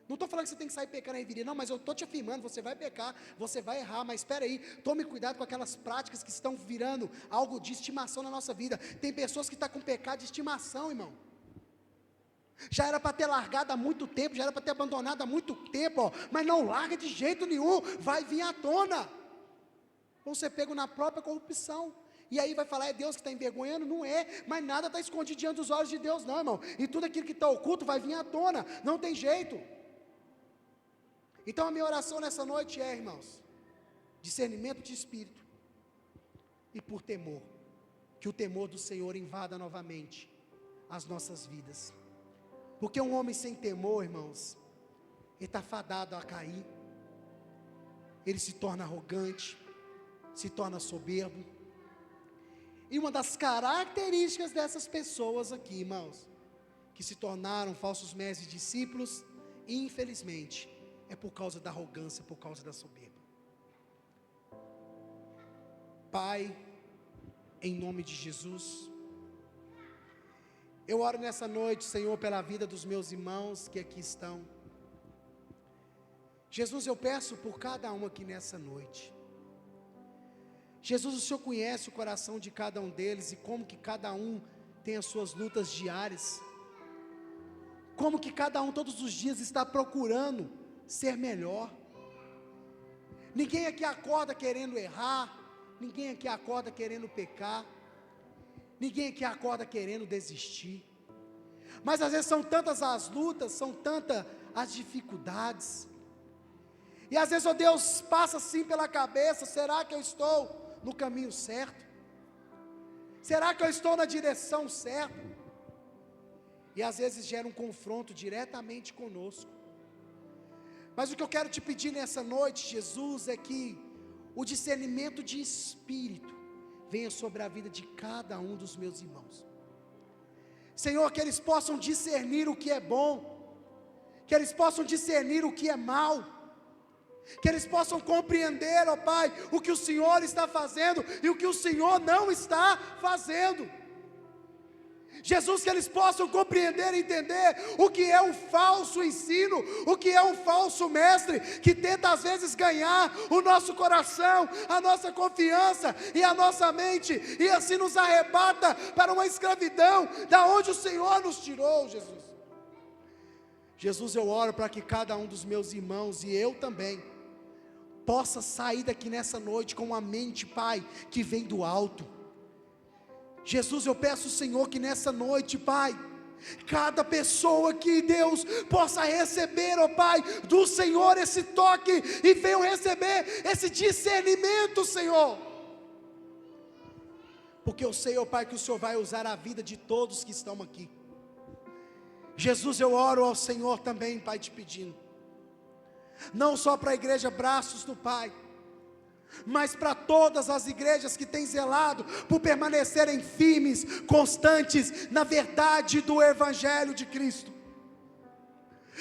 Não estou falando que você tem que sair pecando aí, viria, não, mas eu estou te afirmando, você vai pecar, você vai errar, mas espera aí, tome cuidado com aquelas práticas que estão virando algo de estimação na nossa vida. Tem pessoas que estão com pecado de estimação, irmão. Já era para ter largado há muito tempo, já era para ter abandonado há muito tempo, ó, mas não larga de jeito nenhum, vai vir à tona. Vão ser pego na própria corrupção. E aí vai falar, é Deus que está envergonhando? Não é, mas nada está escondido diante dos olhos de Deus não, irmão. E tudo aquilo que está oculto vai vir à tona, não tem jeito. Então a minha oração nessa noite é, irmãos, discernimento de espírito e por temor, que o temor do Senhor invada novamente as nossas vidas. Porque um homem sem temor, irmãos, ele está fadado a cair, ele se torna arrogante, se torna soberbo. E uma das características dessas pessoas aqui, irmãos, que se tornaram falsos mestres e discípulos, infelizmente, é por causa da arrogância, por causa da soberba. Pai, em nome de Jesus, eu oro nessa noite, Senhor, pela vida dos meus irmãos que aqui estão. Jesus, eu peço por cada um aqui nessa noite. Jesus, o Senhor conhece o coração de cada um deles e como que cada um tem as suas lutas diárias. Como que cada um todos os dias está procurando ser melhor. Ninguém aqui acorda querendo errar, ninguém aqui acorda querendo pecar, ninguém aqui acorda querendo desistir. Mas às vezes são tantas as lutas, são tantas as dificuldades. E às vezes, ó Deus, passa assim pela cabeça, será que eu estou no caminho certo? Será que eu estou na direção certa? E às vezes gera um confronto diretamente conosco. Mas o que eu quero te pedir nessa noite, Jesus, é que o discernimento de espírito venha sobre a vida de cada um dos meus irmãos. Senhor, que eles possam discernir o que é bom, que eles possam discernir o que é mal, que eles possam compreender, ó Pai, o que o Senhor está fazendo e o que o Senhor não está fazendo. Jesus, que eles possam compreender e entender o que é um falso ensino, o que é um falso mestre, que tenta às vezes ganhar o nosso coração, a nossa confiança e a nossa mente, e assim nos arrebata para uma escravidão, da onde o Senhor nos tirou, Jesus. Jesus, eu oro para que cada um dos meus irmãos, e eu também, possa sair daqui nessa noite com uma mente, Pai, que vem do alto. Jesus, eu peço, Senhor, que nessa noite, Pai, cada pessoa aqui, Deus, possa receber, ó Pai, do Senhor esse toque, e venham receber esse discernimento, Senhor. porque eu sei, ó Pai, que o Senhor vai usar a vida de todos que estão aqui. Jesus, eu oro ao Senhor também, Pai, te pedindo, não só para a igreja Braços do Pai, mas para todas as igrejas que têm zelado por permanecerem firmes, constantes na verdade do Evangelho de Cristo.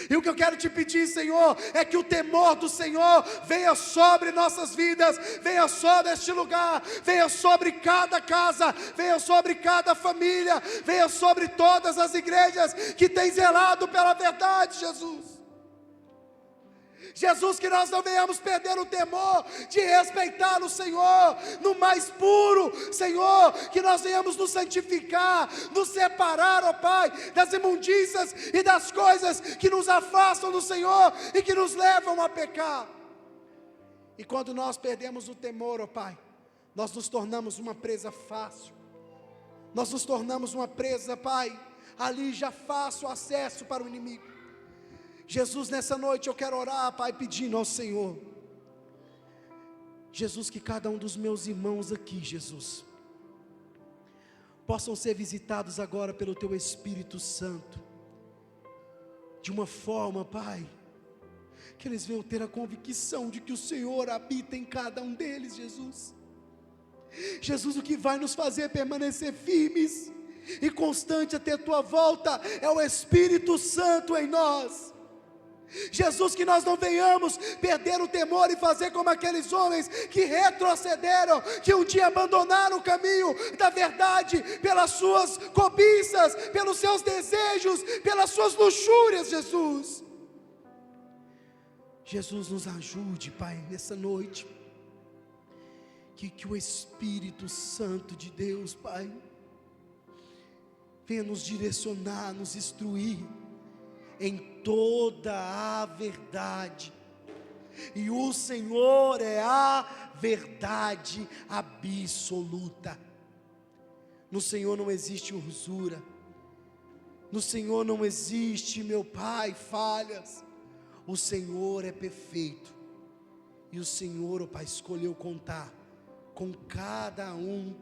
E o que eu quero te pedir, Senhor, é que o temor do Senhor venha sobre nossas vidas, venha sobre este lugar, venha sobre cada casa, venha sobre cada família, venha sobre todas as igrejas que têm zelado pela verdade, Jesus. Jesus, que nós não venhamos perder o temor de respeitar o Senhor no mais puro, Senhor, que nós venhamos nos santificar, nos separar, ó Pai, das imundícias e das coisas que nos afastam do Senhor e que nos levam a pecar. E quando nós perdemos o temor, ó Pai, nós nos tornamos uma presa fácil, nós nos tornamos uma presa, Pai, ali já fácil acesso para o inimigo. Jesus, nessa noite eu quero orar, Pai, pedindo ao Senhor, Jesus, que cada um dos meus irmãos aqui, Jesus, possam ser visitados agora pelo Teu Espírito Santo, de uma forma, Pai, que eles venham ter a convicção de que o Senhor habita em cada um deles, Jesus. Jesus, o que vai nos fazer permanecer firmes e constante até a Tua volta, é o Espírito Santo em nós. Jesus, que nós não venhamos perder o temor e fazer como aqueles homens que retrocederam, que um dia abandonaram o caminho da verdade, pelas suas cobiças, pelos seus desejos, pelas suas luxúrias. Jesus, nos ajude, Pai, nessa noite, que o Espírito Santo de Deus, Pai, venha nos direcionar, nos instruir em toda a verdade, e o Senhor é a verdade absoluta. No Senhor não existe usura, no Senhor não existe, meu Pai, falhas. O Senhor é perfeito, e o Senhor, ó Pai, escolheu contar com cada um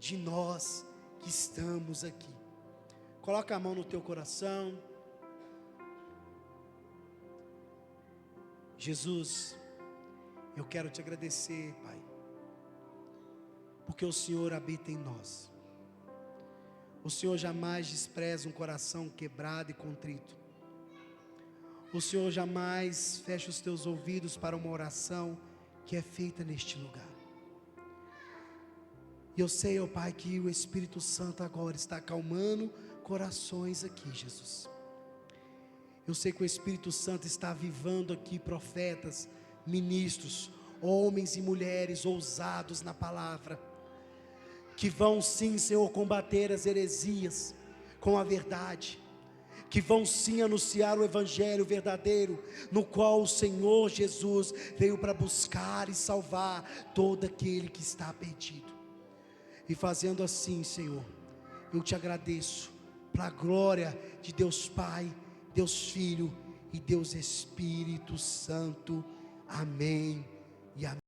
de nós que estamos aqui. Coloca a mão no teu coração. Jesus, eu quero te agradecer, Pai, porque o Senhor habita em nós. O Senhor jamais despreza um coração quebrado e contrito. O Senhor jamais fecha os teus ouvidos para uma oração que é feita neste lugar. E eu sei, ó Pai, que o Espírito Santo agora está acalmando corações aqui, Jesus. Eu sei que o Espírito Santo está avivando aqui profetas, ministros, homens e mulheres ousados na palavra, que vão sim, Senhor, combater as heresias com a verdade, que vão sim anunciar o Evangelho verdadeiro, no qual o Senhor Jesus veio para buscar e salvar todo aquele que está perdido. E fazendo assim, Senhor, eu te agradeço, para a glória de Deus Pai, Deus Filho e Deus Espírito Santo. Amém e amém.